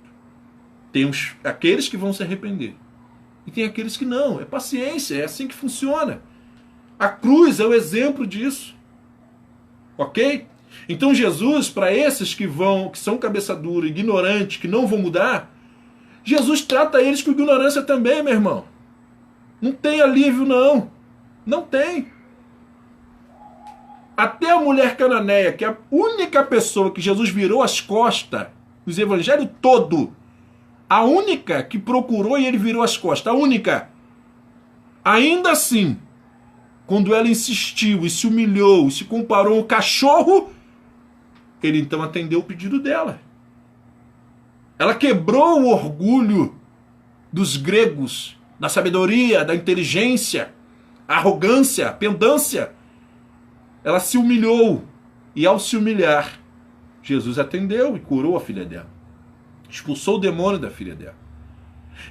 Tem aqueles que vão se arrepender e tem aqueles que não. É paciência, é assim que funciona. A cruz é o exemplo disso. Ok? Então Jesus, para esses que são cabeça dura, ignorantes, que não vão mudar, Jesus trata eles com ignorância também, meu irmão. Não tem alívio, não. Não tem. Até a mulher cananeia, que é a única pessoa que Jesus virou as costas, nos evangelhos todo, a única que procurou e ele virou as costas, a única. Ainda assim, quando ela insistiu e se humilhou e se comparou ao cachorro, ele então atendeu o pedido dela. Ela quebrou o orgulho dos gregos, da sabedoria, da inteligência, a arrogância, a pedância. Ela se humilhou e ao se humilhar, Jesus atendeu e curou a filha dela. Expulsou o demônio da filha dela.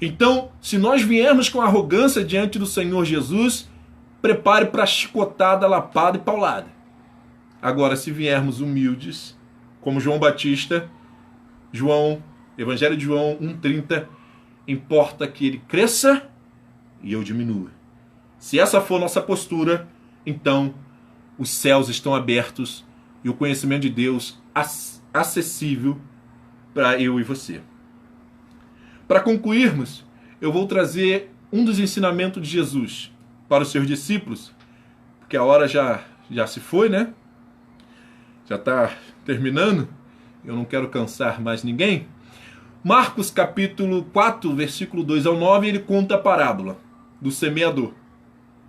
Então, se nós viermos com arrogância diante do Senhor Jesus, prepare para chicotada, lapada e paulada. Agora, se viermos humildes, como João Batista, Evangelho de João 1,30, importa que ele cresça e eu diminua. Se essa for nossa postura, então os céus estão abertos e o conhecimento de Deus acessível para eu e você. Para concluirmos, eu vou trazer um dos ensinamentos de Jesus para os seus discípulos, porque a hora já se foi, né? Já está terminando, eu não quero cansar mais ninguém. Marcos capítulo 4, versículo 2 ao 9, ele conta a parábola do semeador.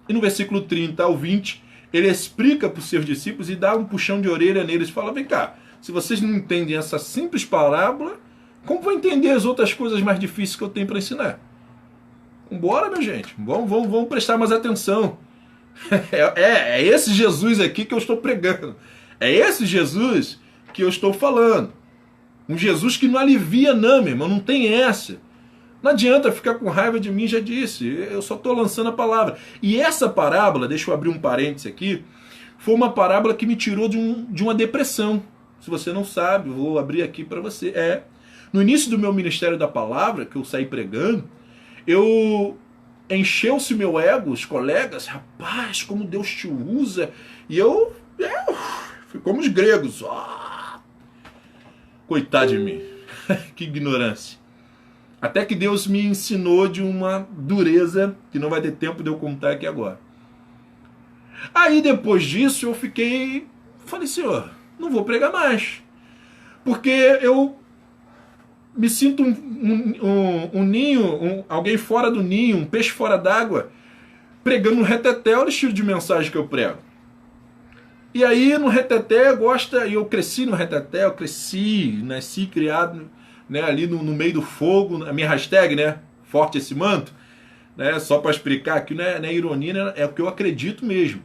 E no versículo 30 ao 20, ele explica para os seus discípulos e dá um puxão de orelha neles. Fala, vem cá, se vocês não entendem essa simples parábola, como vão entender as outras coisas mais difíceis que eu tenho para ensinar? Vambora, minha gente, vamos prestar mais atenção. É esse Jesus aqui que eu estou pregando. É esse Jesus que eu estou falando. Um Jesus que não alivia não, meu irmão, não tem essa. Não adianta ficar com raiva de mim, já disse, eu só estou lançando a palavra. E essa parábola, deixa eu abrir um parêntese aqui, foi uma parábola que me tirou de uma depressão. Se você não sabe, vou abrir aqui para você. No início do meu ministério da palavra, que eu saí pregando, encheu-se meu ego, os colegas, rapaz, como Deus te usa. E eu fui como os gregos. Coitado de mim, que ignorância. Até que Deus me ensinou de uma dureza que não vai ter tempo de eu contar aqui agora. Aí depois disso eu falei, Senhor, não vou pregar mais. Porque eu me sinto um ninho, alguém fora do ninho, um peixe fora d'água, pregando no reteté, olha o estilo de mensagem que eu prego. E aí no reteté e eu cresci no reteté, nasci criado, né, ali no meio do fogo, a minha hashtag, né, forte esse manto, né, só para explicar aqui, não é ironia, né, é o que eu acredito mesmo,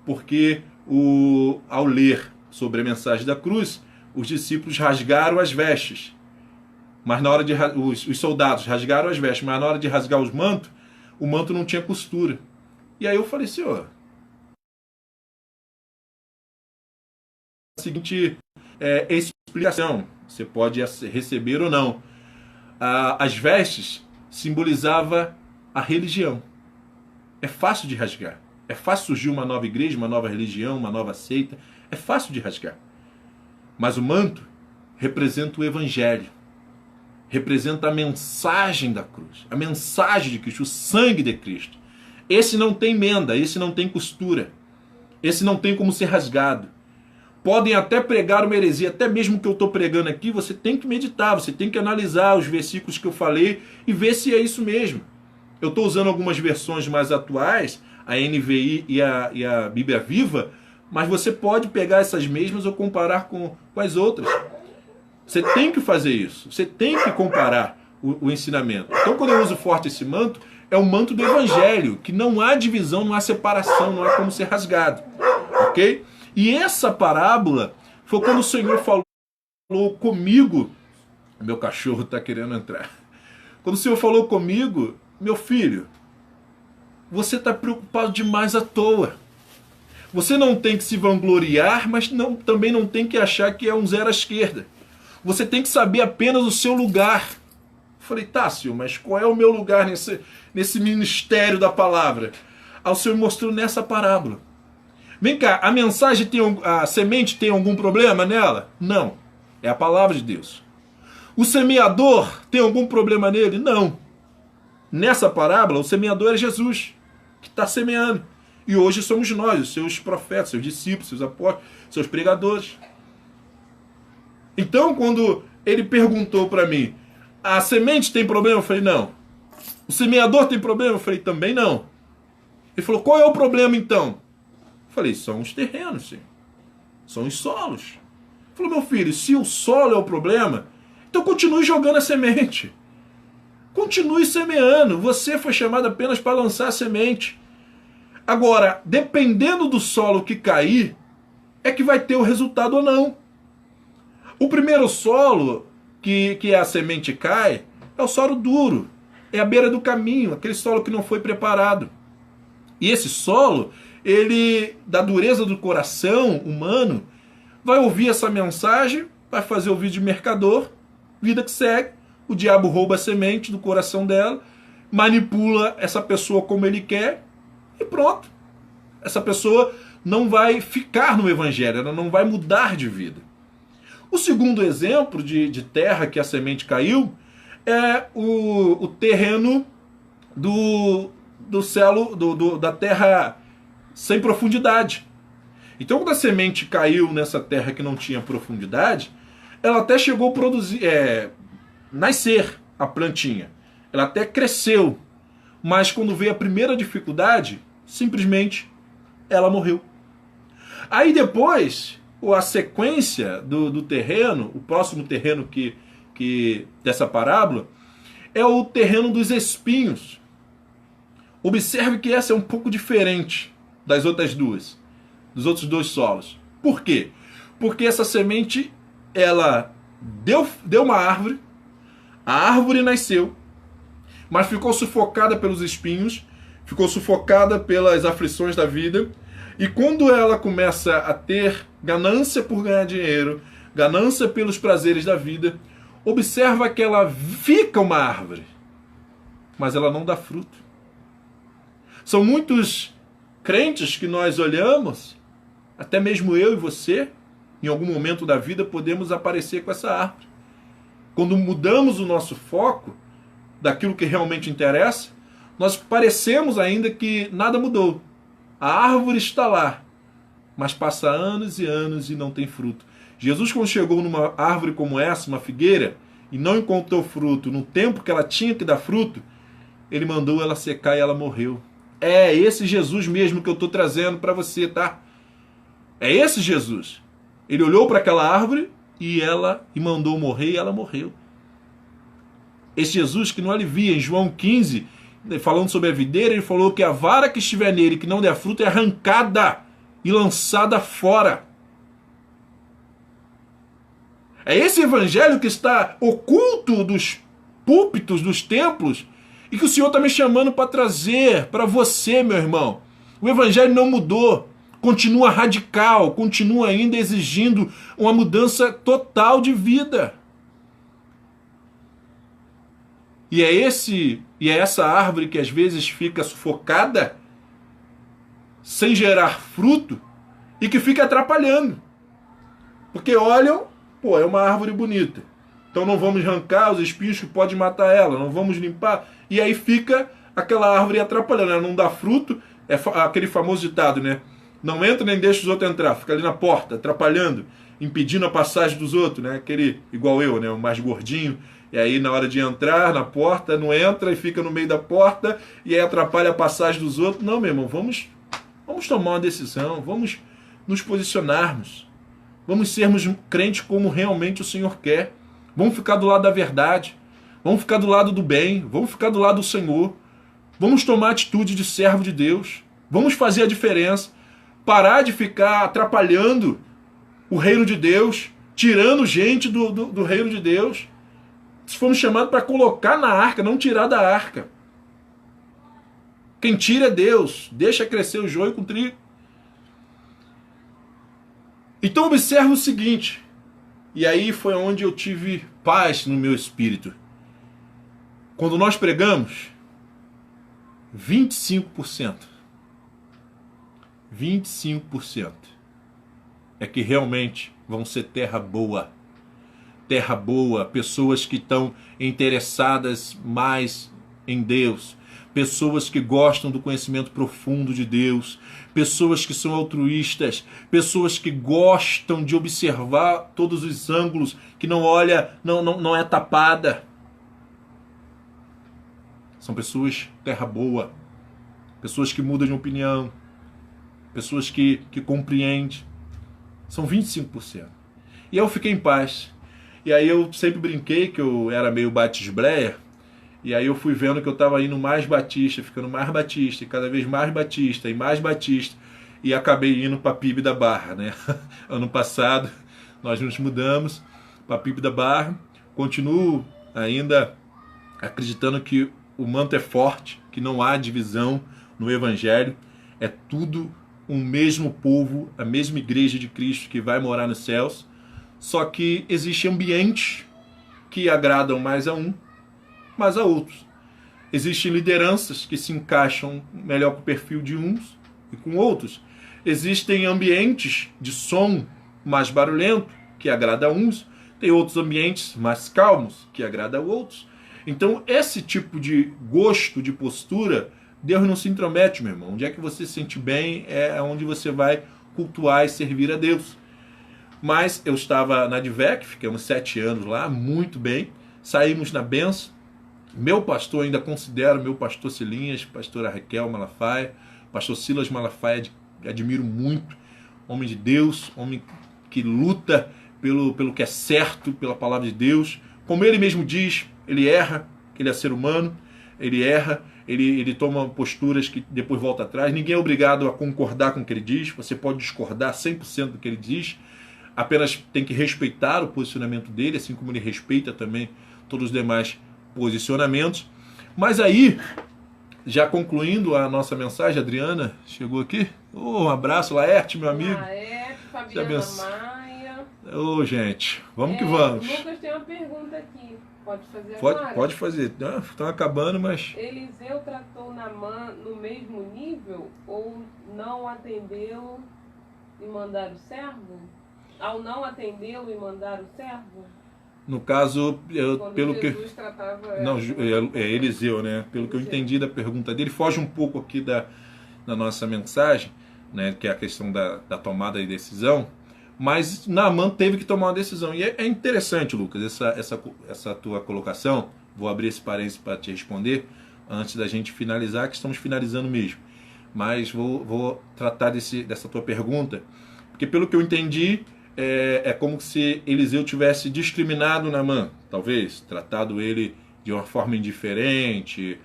porque ao ler sobre a mensagem da cruz, os discípulos rasgaram as vestes, mas na hora de os soldados rasgaram as vestes, mas na hora de rasgar os mantos, o manto não tinha costura. E aí eu falei, Senhor, a seguinte explicação, você pode receber ou não. As vestes simbolizavam a religião. É fácil de rasgar. É fácil surgir uma nova igreja, uma nova religião, uma nova seita. É fácil de rasgar. Mas o manto representa o evangelho. Representa a mensagem da cruz. A mensagem de Cristo, o sangue de Cristo. Esse não tem emenda, esse não tem costura. Esse não tem como ser rasgado. Podem até pregar uma heresia, até mesmo que eu estou pregando aqui, você tem que meditar, você tem que analisar os versículos que eu falei e ver se é isso mesmo. Eu estou usando algumas versões mais atuais, a NVI e a Bíblia Viva, mas você pode pegar essas mesmas ou comparar com as outras. Você tem que fazer isso, você tem que comparar o ensinamento. Então quando eu uso forte esse manto, é o manto do Evangelho, que não há divisão, não há separação, não há como ser rasgado. Ok? E essa parábola foi quando o Senhor falou comigo. Meu cachorro está querendo entrar. Quando o Senhor falou comigo, meu filho, você está preocupado demais à toa. Você não tem que se vangloriar, mas também não tem que achar que é um zero à esquerda. Você tem que saber apenas o seu lugar. Eu falei, Tássio, mas qual é o meu lugar nesse ministério da palavra? Aí o Senhor mostrou nessa parábola. Vem cá, a semente tem algum problema nela? Não. É a palavra de Deus. O semeador tem algum problema nele? Não. Nessa parábola, o semeador é Jesus, que está semeando. E hoje somos nós, os seus profetas, seus discípulos, seus apóstolos, seus pregadores. Então, quando ele perguntou para mim, a semente tem problema? Eu falei, não. O semeador tem problema? Eu falei, também não. Ele falou, qual é o problema então? Eu falei, são os terrenos, sim. São os solos. Ele falou, meu filho, se o solo é o problema, então continue jogando a semente. Continue semeando. Você foi chamado apenas para lançar a semente. Agora, dependendo do solo que cair, é que vai ter o resultado ou não. O primeiro solo que a semente cai é o solo duro. É a beira do caminho, aquele solo que não foi preparado. E esse solo, ele, da dureza do coração humano, vai ouvir essa mensagem, vai fazer o vídeo de mercador, vida que segue, o diabo rouba a semente do coração dela, manipula essa pessoa como ele quer e pronto. Essa pessoa não vai ficar no evangelho, ela não vai mudar de vida. O segundo exemplo de terra que a semente caiu é o terreno do solo, da terra sem profundidade. Então, quando a semente caiu nessa terra que não tinha profundidade, ela até chegou a produzir, nascer a plantinha. Ela até cresceu, mas quando veio a primeira dificuldade, simplesmente ela morreu. Aí depois, a sequência do terreno, o próximo terreno que dessa parábola, é o terreno dos espinhos. Observe que essa é um pouco diferente das outras duas, dos outros dois solos. Por quê? Porque essa semente, ela deu uma árvore, a árvore nasceu, mas ficou sufocada pelos espinhos, ficou sufocada pelas aflições da vida, e quando ela começa a ter ganância por ganhar dinheiro, ganância pelos prazeres da vida, observa que ela fica uma árvore, mas ela não dá fruto. São muitos crentes que nós olhamos, até mesmo eu e você, em algum momento da vida podemos aparecer com essa árvore. Quando mudamos o nosso foco, daquilo que realmente interessa, nós parecemos ainda que nada mudou. A árvore está lá, mas passa anos e anos e não tem fruto. Jesus, quando chegou numa árvore como essa, uma figueira, e não encontrou fruto no tempo que ela tinha que dar fruto, ele mandou ela secar e ela morreu. É esse Jesus mesmo que eu estou trazendo para você, tá? É esse Jesus. Ele olhou para aquela árvore e mandou morrer e ela morreu. Esse Jesus que não alivia, em João 15, falando sobre a videira, ele falou que a vara que estiver nele que não der fruto é arrancada e lançada fora. É esse evangelho que está oculto dos púlpitos, dos templos, e que o Senhor está me chamando para trazer para você, meu irmão. O evangelho não mudou, continua radical, continua ainda exigindo uma mudança total de vida. E é essa árvore que às vezes fica sufocada, sem gerar fruto, e que fica atrapalhando. Porque olham, pô, é uma árvore bonita, então não vamos arrancar os espinhos que podem matar ela, não vamos limpar, e aí fica aquela árvore atrapalhando, ela não dá fruto, é aquele famoso ditado, né? Não entra nem deixa os outros entrar, fica ali na porta, atrapalhando, impedindo a passagem dos outros, né? Aquele, igual eu, né? O mais gordinho, e aí na hora de entrar na porta, não entra e fica no meio da porta, e aí atrapalha a passagem dos outros. Não, meu irmão, vamos tomar uma decisão, vamos nos posicionarmos, vamos sermos crentes como realmente o Senhor quer, vamos ficar do lado da verdade, vamos ficar do lado do bem, vamos ficar do lado do Senhor, vamos tomar atitude de servo de Deus, vamos fazer a diferença, parar de ficar atrapalhando o reino de Deus, tirando gente do reino de Deus. Fomos chamados para colocar na arca, não tirar da arca. Quem tira é Deus, deixa crescer o joio com o trigo. Então observa o seguinte, e aí foi onde eu tive paz no meu espírito. Quando nós pregamos, 25% é que realmente vão ser terra boa, pessoas que estão interessadas mais em Deus, pessoas que gostam do conhecimento profundo de Deus, pessoas que são altruístas, pessoas que gostam de observar todos os ângulos, que não olha, não é tapada. São pessoas terra boa, pessoas que mudam de opinião, pessoas que compreendem. São 25%. E eu fiquei em paz. E aí eu sempre brinquei que eu era meio batisbleia, e aí eu fui vendo que eu estava indo mais batista, ficando mais batista, e cada vez mais batista, e mais batista, e acabei indo para a PIB da Barra, né? Ano passado nós nos mudamos para a PIB da Barra, continuo ainda acreditando que o manto é forte, que não há divisão no Evangelho, é tudo um mesmo povo, a mesma igreja de Cristo que vai morar nos céus, só que existem ambientes que agradam mais a um, mais a outros. Existem lideranças que se encaixam melhor com o perfil de uns e com outros. Existem ambientes de som mais barulhento, que agrada a uns, tem outros ambientes mais calmos, que agrada a outros. Então, esse tipo de gosto, de postura, Deus não se intromete, meu irmão. Onde é que você se sente bem é onde você vai cultuar e servir a Deus. Mas eu estava na Advec, ficamos 7 anos lá, muito bem. Saímos na benção. Meu pastor, ainda considero meu pastor Silinhas, pastora Raquel Malafaia, pastor Silas Malafaia, admiro muito. Homem de Deus, homem que luta pelo que é certo, pela palavra de Deus. Como ele mesmo diz, ele erra, que ele é ser humano, ele erra, ele toma posturas que depois volta atrás. Ninguém é obrigado a concordar com o que ele diz, você pode discordar 100% do que ele diz, apenas tem que respeitar o posicionamento dele, assim como ele respeita também todos os demais posicionamentos. Mas aí, já concluindo a nossa mensagem, a Adriana chegou aqui. Um abraço, Laerte, meu amigo. Laerte, Fabiana Maia. Gente, vamos que vamos. Lucas tem uma pergunta aqui. Pode fazer agora? Pode fazer. Estão acabando, mas... Eliseu tratou Naamã no mesmo nível ou não atendeu e mandaram o servo? Ao não atendê-lo e mandar o servo? No caso, Quando pelo que... Jesus tratava Não, ela. é Eliseu, né? Pelo que eu Eliseu. entendi da pergunta dele, foge um pouco aqui da nossa mensagem, né? Que é a questão da tomada de decisão. Mas Naamã teve que tomar uma decisão. E é interessante, Lucas, essa tua colocação. Vou abrir esse parênteses para te responder antes da gente finalizar, que estamos finalizando mesmo. Mas vou tratar dessa tua pergunta, porque pelo que eu entendi, é como se Eliseu tivesse discriminado Naamã, talvez, tratado ele de uma forma indiferente,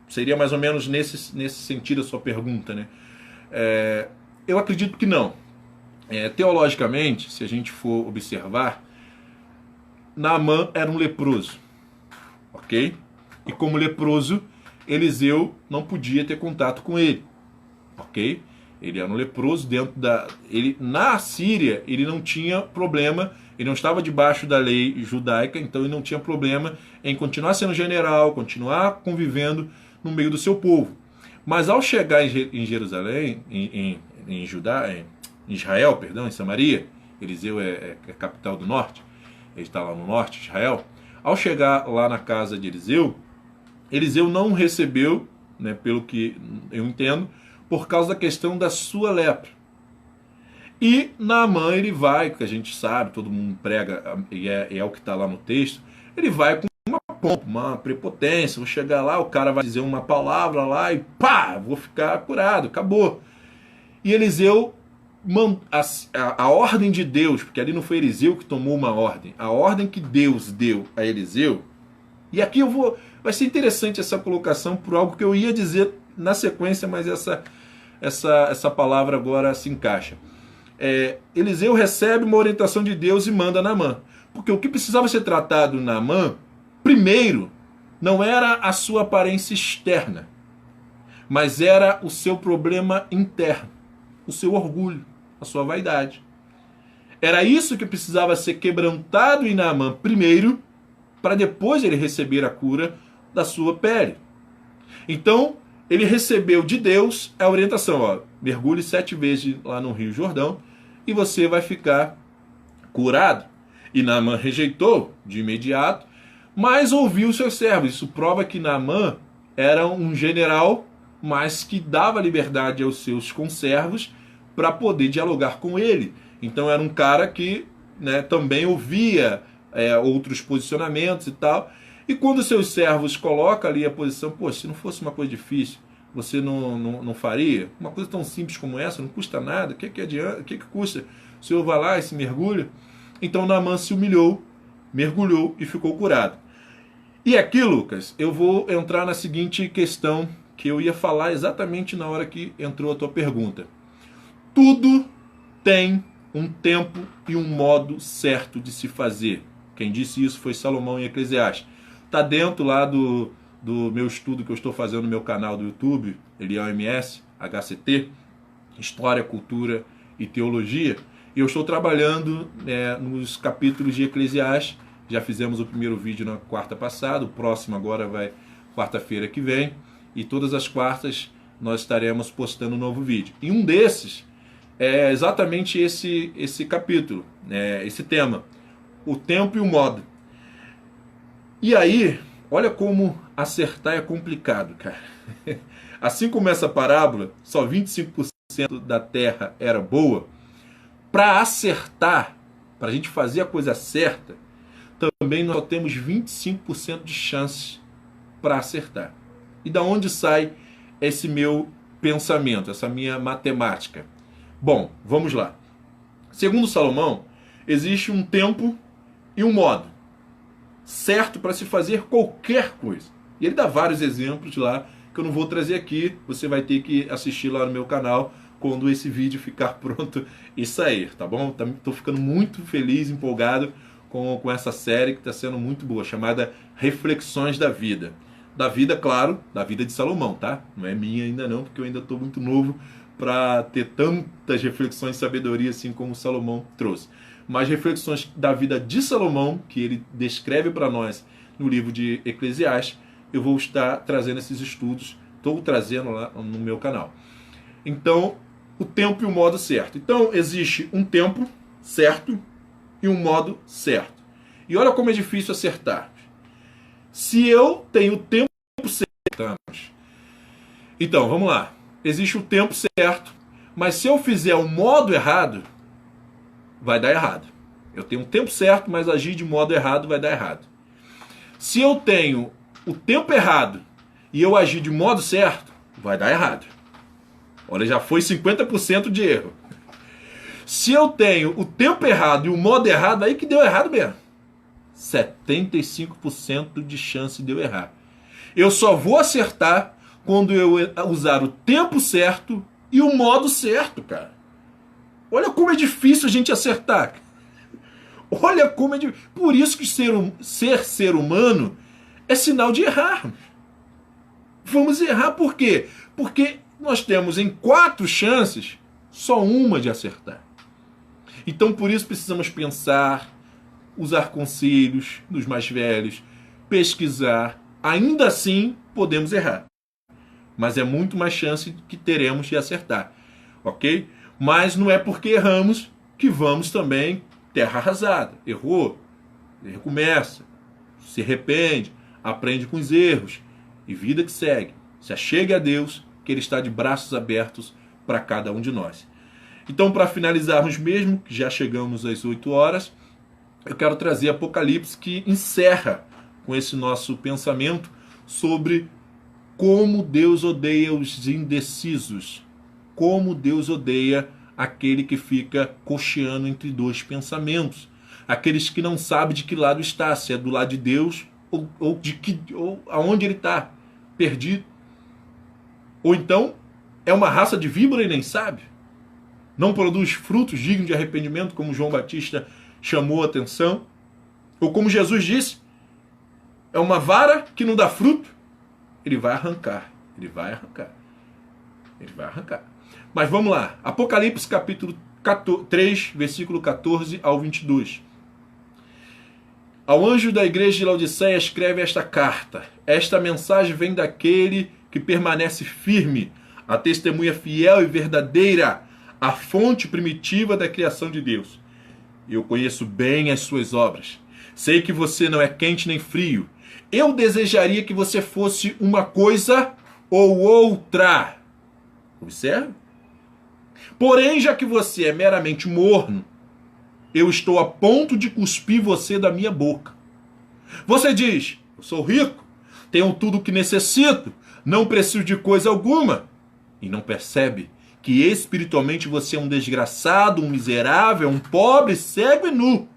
seria mais ou menos nesse sentido a sua pergunta, né? Eu acredito que não. Teologicamente, se a gente for observar, Naamã era um leproso, ok? E como leproso, Eliseu não podia ter contato com ele, ok? Ele era um leproso na Síria ele não tinha problema, ele não estava debaixo da lei judaica, então ele não tinha problema em continuar sendo general, continuar convivendo no meio do seu povo. Mas ao chegar em Jerusalém, em Israel, perdão, em Samaria, Eliseu é a capital do norte, ele está lá no norte de Israel. Ao chegar lá na casa de Eliseu não recebeu, né, pelo que eu entendo, por causa da questão da sua lepra. E Naamã ele vai, que a gente sabe, todo mundo prega, e é o que está lá no texto, ele vai com uma pompa, uma prepotência, vou chegar lá, o cara vai dizer uma palavra lá e pá, vou ficar curado, acabou. E Eliseu, a ordem de Deus, porque ali não foi Eliseu que tomou uma ordem, a ordem que Deus deu a Eliseu, e aqui vai ser interessante essa colocação por algo que eu ia dizer na sequência, mas essa palavra agora se encaixa. Eliseu recebe uma orientação de Deus e manda Naamã. Porque o que precisava ser tratado Naamã, primeiro, não era a sua aparência externa, mas era o seu problema interno, o seu orgulho, a sua vaidade. Era isso que precisava ser quebrantado em Naamã primeiro, para depois ele receber a cura da sua pele. Então, ele recebeu de Deus a orientação, mergulhe 7 vezes lá no Rio Jordão e você vai ficar curado. E Naamã rejeitou de imediato, mas ouviu seus servos. Isso prova que Naamã era um general, mas que dava liberdade aos seus conservos para poder dialogar com ele. Então era um cara que, né, também ouvia outros posicionamentos e tal. E quando seus servos colocam ali a posição, se não fosse uma coisa difícil, você não faria? Uma coisa tão simples como essa, não custa nada, o que custa? O senhor vai lá e se mergulha? Então Naamã se humilhou, mergulhou e ficou curado. E aqui, Lucas, eu vou entrar na seguinte questão que eu ia falar exatamente na hora que entrou a tua pergunta. Tudo tem um tempo e um modo certo de se fazer. Quem disse isso foi Salomão em Eclesiastes. Está dentro lá do meu estudo que eu estou fazendo no meu canal do YouTube, ElielMS, HCT, História, Cultura e Teologia. E eu estou trabalhando nos capítulos de Eclesiastes. Já fizemos o primeiro vídeo na quarta passada, o próximo agora vai quarta-feira que vem. E todas as quartas nós estaremos postando um novo vídeo. E um desses é exatamente esse capítulo, esse tema, o tempo e o modo. E aí, olha como acertar é complicado, cara. Assim como essa parábola, só 25% da terra era boa, para acertar, para a gente fazer a coisa certa, também nós só temos 25% de chance para acertar. E da onde sai esse meu pensamento, essa minha matemática? Bom, vamos lá. Segundo Salomão, existe um tempo e um modo certo para se fazer qualquer coisa. E ele dá vários exemplos lá que eu não vou trazer aqui. Você vai ter que assistir lá no meu canal quando esse vídeo ficar pronto e sair, tá bom? Estou ficando muito feliz, empolgado com essa série que está sendo muito boa, chamada Reflexões da Vida. Da vida, claro, da vida de Salomão, tá? Não é minha ainda não, porque eu ainda estou muito novo para ter tantas reflexões de sabedoria assim como Salomão trouxe. Mas reflexões da vida de Salomão, que ele descreve para nós no livro de Eclesiastes, eu vou estar trazendo esses estudos, estou trazendo lá no meu canal. Então, o tempo e o modo certo. Então, existe um tempo certo e um modo certo. E olha como é difícil acertar. Se eu tenho o tempo certo... Então, vamos lá. Existe o tempo certo, mas se eu fizer o modo errado, vai dar errado. Eu tenho um tempo certo, mas agir de modo errado vai dar errado. Se eu tenho o tempo errado e eu agir de modo certo, vai dar errado. Olha, já foi 50% de erro. Se eu tenho o tempo errado e o modo errado, aí que deu errado mesmo. 75% de chance de eu errar. Eu só vou acertar quando eu usar o tempo certo e o modo certo, cara. Olha como é difícil a gente acertar. Olha como é difícil. Por isso que ser humano é sinal de errar. Vamos errar por quê? Porque nós temos em 4 chances só uma de acertar. Então por isso precisamos pensar, usar conselhos dos mais velhos, pesquisar. Ainda assim podemos errar. Mas é muito mais chance que teremos de acertar. Ok? Mas não é porque erramos que vamos também terra arrasada. Errou, recomeça, se arrepende, aprende com os erros e vida que segue. Se achegue a Deus, que Ele está de braços abertos para cada um de nós. Então, para finalizarmos mesmo, que já chegamos às 8 horas, eu quero trazer Apocalipse, que encerra com esse nosso pensamento sobre como Deus odeia os indecisos, como Deus odeia aquele que fica cocheando entre 2 pensamentos, aqueles que não sabem de que lado está, se é do lado de Deus ou aonde ele está, perdido. Ou então é uma raça de víbora e nem sabe, não produz frutos dignos de arrependimento, como João Batista chamou a atenção, ou como Jesus disse, é uma vara que não dá fruto, ele vai arrancar, ele vai arrancar, ele vai arrancar. Mas vamos lá, Apocalipse capítulo 3, versículo 14 ao 22. Ao anjo da igreja de Laodiceia escreve esta carta. Esta mensagem vem daquele que permanece firme, a testemunha fiel e verdadeira, a fonte primitiva da criação de Deus. Eu conheço bem as suas obras. Sei que você não é quente nem frio. Eu desejaria que você fosse uma coisa ou outra. Observe. Porém, já que você é meramente morno, eu estou a ponto de cuspir você da minha boca. Você diz, eu sou rico, tenho tudo o que necessito, não preciso de coisa alguma. E não percebe que espiritualmente você é um desgraçado, um miserável, um pobre, cego e nu.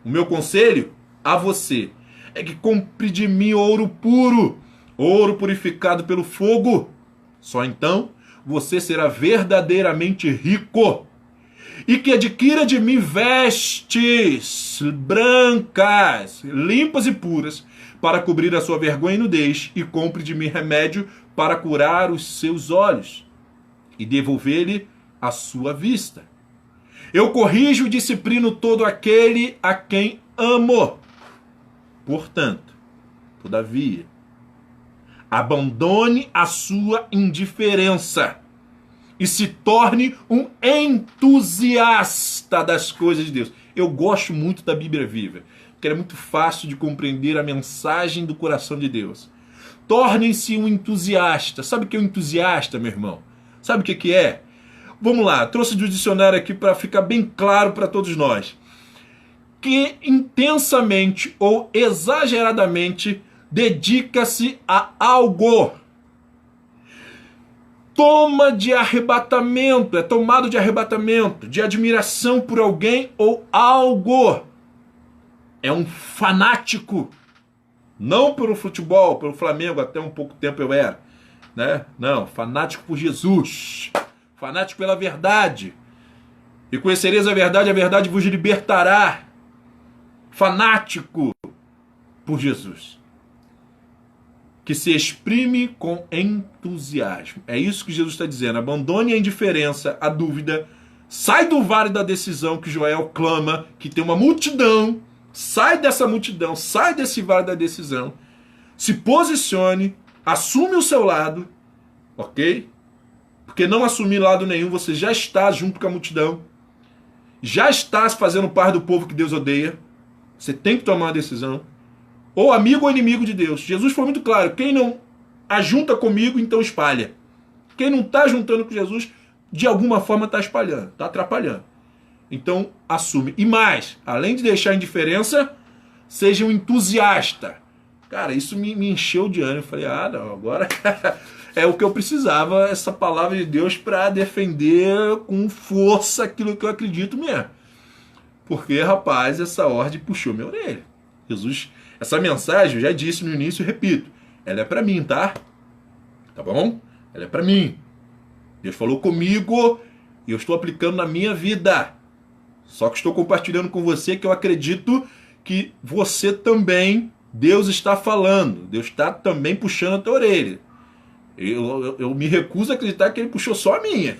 O meu conselho a você é que compre de mim ouro puro, ouro purificado pelo fogo. Só então você será verdadeiramente rico. E que adquira de mim vestes brancas, limpas e puras, para cobrir a sua vergonha e nudez, e compre de mim remédio para curar os seus olhos, e devolver-lhe a sua vista. Eu corrijo e disciplino todo aquele a quem amo. Portanto, todavia, abandone a sua indiferença e se torne um entusiasta das coisas de Deus. Eu gosto muito da Bíblia Viva, porque ela é muito fácil de compreender a mensagem do coração de Deus. Tornem-se um entusiasta. Sabe o que é um entusiasta, meu irmão? Sabe o que é? Vamos lá, trouxe do dicionário aqui para ficar bem claro para todos nós. Que intensamente ou exageradamente dedica-se a algo. Toma de arrebatamento, é tomado de arrebatamento, de admiração por alguém ou algo. É um fanático. Não pelo futebol, pelo Flamengo, até um pouco tempo eu era, né? Não, fanático por Jesus. Fanático pela verdade. E conhecereis a verdade vos libertará. Fanático por Jesus. Que se exprime com entusiasmo. É isso que Jesus está dizendo. Abandone a indiferença, a dúvida. Sai do vale da decisão que Joel clama, que tem uma multidão. Sai dessa multidão, sai desse vale da decisão. Se posicione, assume o seu lado, ok? Porque não assumir lado nenhum, você já está junto com a multidão. Já está fazendo parte do povo que Deus odeia. Você tem que tomar uma decisão. Ou amigo ou inimigo de Deus. Jesus foi muito claro. Quem não ajunta comigo, então espalha. Quem não está juntando com Jesus, de alguma forma está espalhando, está atrapalhando. Então, assume. E mais, além de deixar indiferença, seja um entusiasta. Cara, isso me encheu de ânimo. Eu falei, não, agora é o que eu precisava, essa palavra de Deus para defender com força aquilo que eu acredito mesmo. Porque, rapaz, essa ordem puxou minha orelha. Jesus, essa mensagem, eu já disse no início e repito, ela é para mim, tá? Tá bom? Ela é para mim. Deus falou comigo e eu estou aplicando na minha vida. Só que estou compartilhando com você que eu acredito que você também, Deus está falando. Deus está também puxando a tua orelha. Eu me recuso a acreditar que ele puxou só a minha.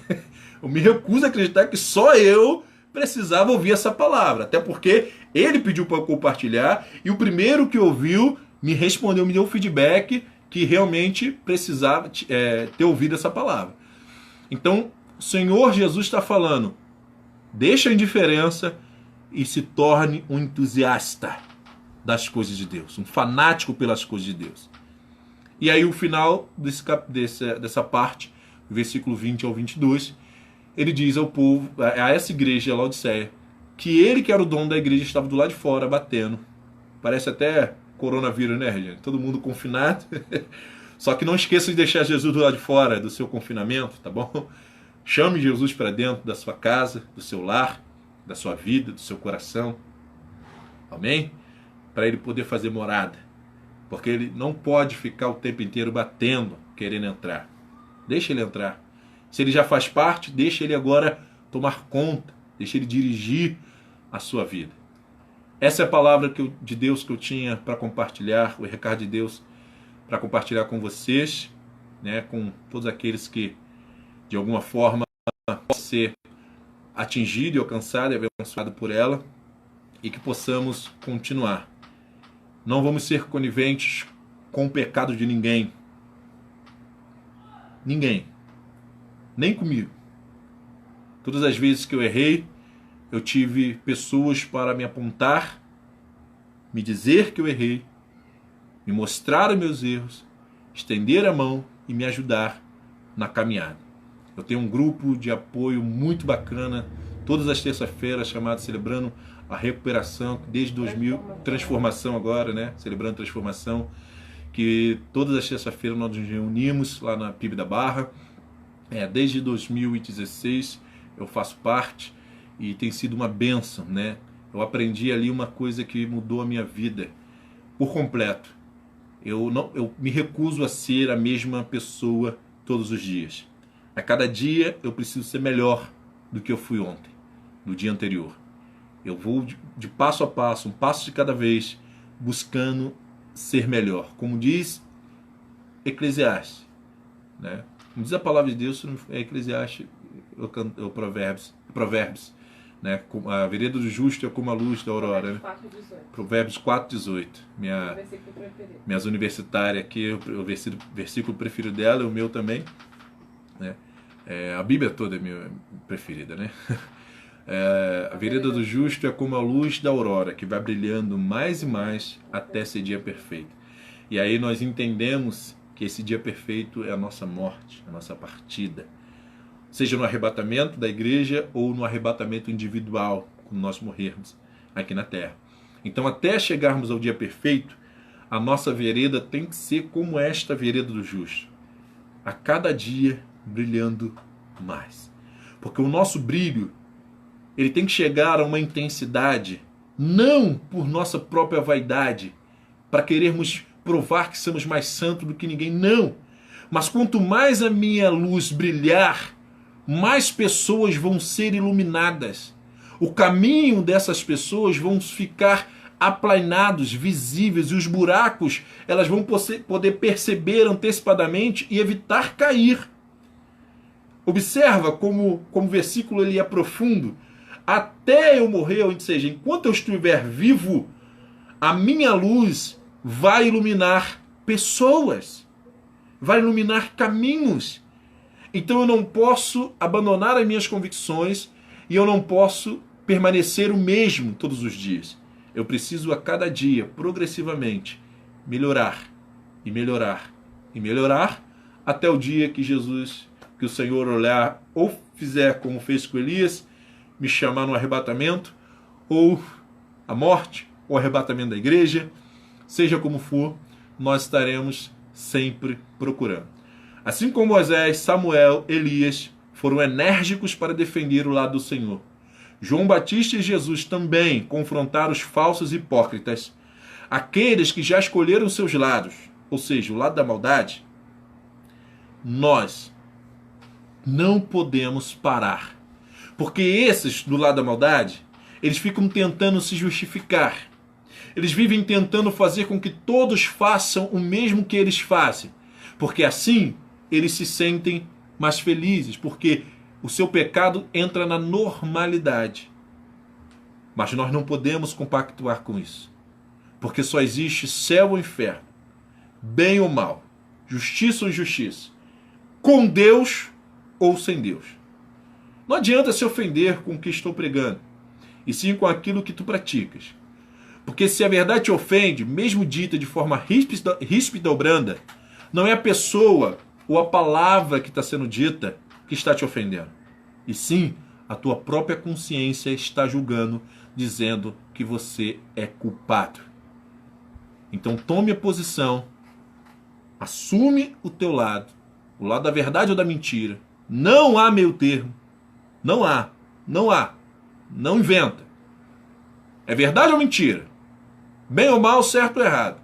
Eu me recuso a acreditar que só eu precisava ouvir essa palavra. Até porque ele pediu para compartilhar e o primeiro que ouviu me respondeu, me deu um feedback que realmente precisava ter ouvido essa palavra. Então, o Senhor Jesus está falando, deixa a indiferença e se torne um entusiasta das coisas de Deus, um fanático pelas coisas de Deus. E aí o final dessa parte, versículo 20 ao 22, ele diz ao povo, a essa igreja, a Laodiceia, que ele que era o dono da igreja estava do lado de fora, batendo. Parece até coronavírus, né, gente? Todo mundo confinado. Só que não esqueça de deixar Jesus do lado de fora do seu confinamento, tá bom? Chame Jesus para dentro da sua casa, do seu lar, da sua vida, do seu coração. Amém? Para ele poder fazer morada. Porque ele não pode ficar o tempo inteiro batendo, querendo entrar. Deixa ele entrar. Se ele já faz parte, deixa ele agora tomar conta. Deixa ele dirigir a sua vida. Essa é a palavra de Deus que eu tinha para compartilhar, o recado de Deus para compartilhar com vocês, né, com todos aqueles que de alguma forma possam ser atingido e alcançado e abençoado por ela, e que possamos continuar. Não vamos ser coniventes com o pecado de ninguém. Ninguém. Nem comigo. Todas as vezes que eu errei, eu tive pessoas para me apontar, me dizer que eu errei, me mostrar os meus erros, estender a mão e me ajudar na caminhada. Eu tenho um grupo de apoio muito bacana, todas as terças-feiras, chamado Celebrando a Recuperação, desde 2000, Transformação agora, né? Celebrando Transformação, que todas as terças-feiras nós nos reunimos lá na PIB da Barra. Desde 2016 eu faço parte e tem sido uma bênção, né? Eu aprendi ali uma coisa que mudou a minha vida por completo. Eu me recuso a ser a mesma pessoa todos os dias. A cada dia eu preciso ser melhor do que eu fui ontem, no dia anterior. Eu vou de passo a passo, um passo de cada vez, buscando ser melhor. Como diz Eclesiastes, né? Como diz a palavra de Deus, é Eclesiastes ou Provérbios, né? A vereda do justo é como a luz da aurora. Né? Provérbios 4:18. Minhas universitárias aqui, o versículo preferido dela, o meu também. Né? A Bíblia toda é minha preferida, né? A vereda do justo é como a luz da aurora, que vai brilhando mais e mais até ser dia perfeito. E aí nós entendemos que esse dia perfeito é a nossa morte, a nossa partida. Seja no arrebatamento da igreja ou no arrebatamento individual, quando nós morrermos aqui na terra. Então, até chegarmos ao dia perfeito, a nossa vereda tem que ser como esta vereda do justo. A cada dia brilhando mais. Porque o nosso brilho, ele tem que chegar a uma intensidade, não por nossa própria vaidade, para querermos provar que somos mais santos do que ninguém, não. Mas quanto mais a minha luz brilhar, mais pessoas vão ser iluminadas. O caminho dessas pessoas vão ficar aplainados, visíveis, e os buracos elas vão poder perceber antecipadamente e evitar cair. Observa como o versículo ele é profundo. Até eu morrer, ou seja, enquanto eu estiver vivo, a minha luz vai iluminar pessoas, vai iluminar caminhos. Então eu não posso abandonar as minhas convicções e eu não posso permanecer o mesmo todos os dias. Eu preciso a cada dia, progressivamente, melhorar e melhorar e melhorar até o dia que Jesus, que o Senhor olhar ou fizer como fez com Elias, me chamar no arrebatamento, ou a morte, ou arrebatamento da igreja, seja como for, nós estaremos sempre procurando. Assim como Moisés, Samuel, Elias foram enérgicos para defender o lado do Senhor, João Batista e Jesus também confrontaram os falsos hipócritas, aqueles que já escolheram seus lados, ou seja, o lado da maldade. Nós não podemos parar, porque esses do lado da maldade, eles ficam tentando se justificar. Eles vivem tentando fazer com que todos façam o mesmo que eles fazem, porque assim eles se sentem mais felizes, porque o seu pecado entra na normalidade. Mas nós não podemos compactuar com isso, porque só existe céu ou inferno, bem ou mal, justiça ou injustiça, com Deus ou sem Deus. Não adianta se ofender com o que estou pregando, e sim com aquilo que tu praticas. Porque se a verdade te ofende, mesmo dita de forma ríspida ou branda, não é a pessoa ou a palavra que está sendo dita que está te ofendendo. E sim, a tua própria consciência está julgando, dizendo que você é culpado. Então tome a posição, assume o teu lado, o lado da verdade ou da mentira. Não há meio termo. Não há. Não há. Não inventa. É verdade ou mentira? Bem ou mal, certo ou errado?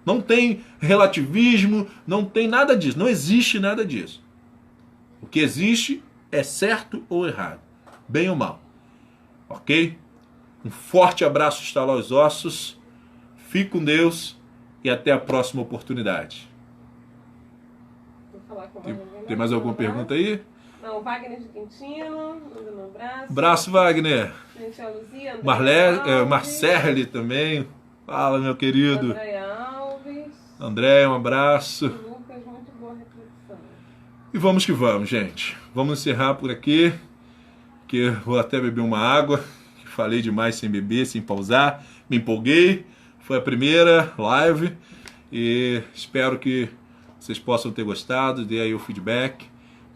Não tem relativismo, não tem nada disso. Não existe nada disso. O que existe é certo ou errado. Bem ou mal. Ok? Um forte abraço, estalar os ossos. Fique com Deus e até a próxima oportunidade. Tem mais alguma pergunta aí? Não, Wagner de Quintino, mandando um abraço. Abraço, Wagner. Gente, a Luzia, André Marcele também. Fala, meu querido. André Alves. André, um abraço. Lucas, muito boa reflexão. E vamos que vamos, gente. Vamos encerrar por aqui, que eu vou até beber uma água. Falei demais sem beber, sem pausar. Me empolguei. Foi a primeira live e espero que vocês possam ter gostado. Dê aí o feedback.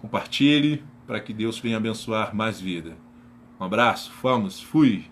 Compartilhe para que Deus venha abençoar mais vida. Um abraço, vamos, fui!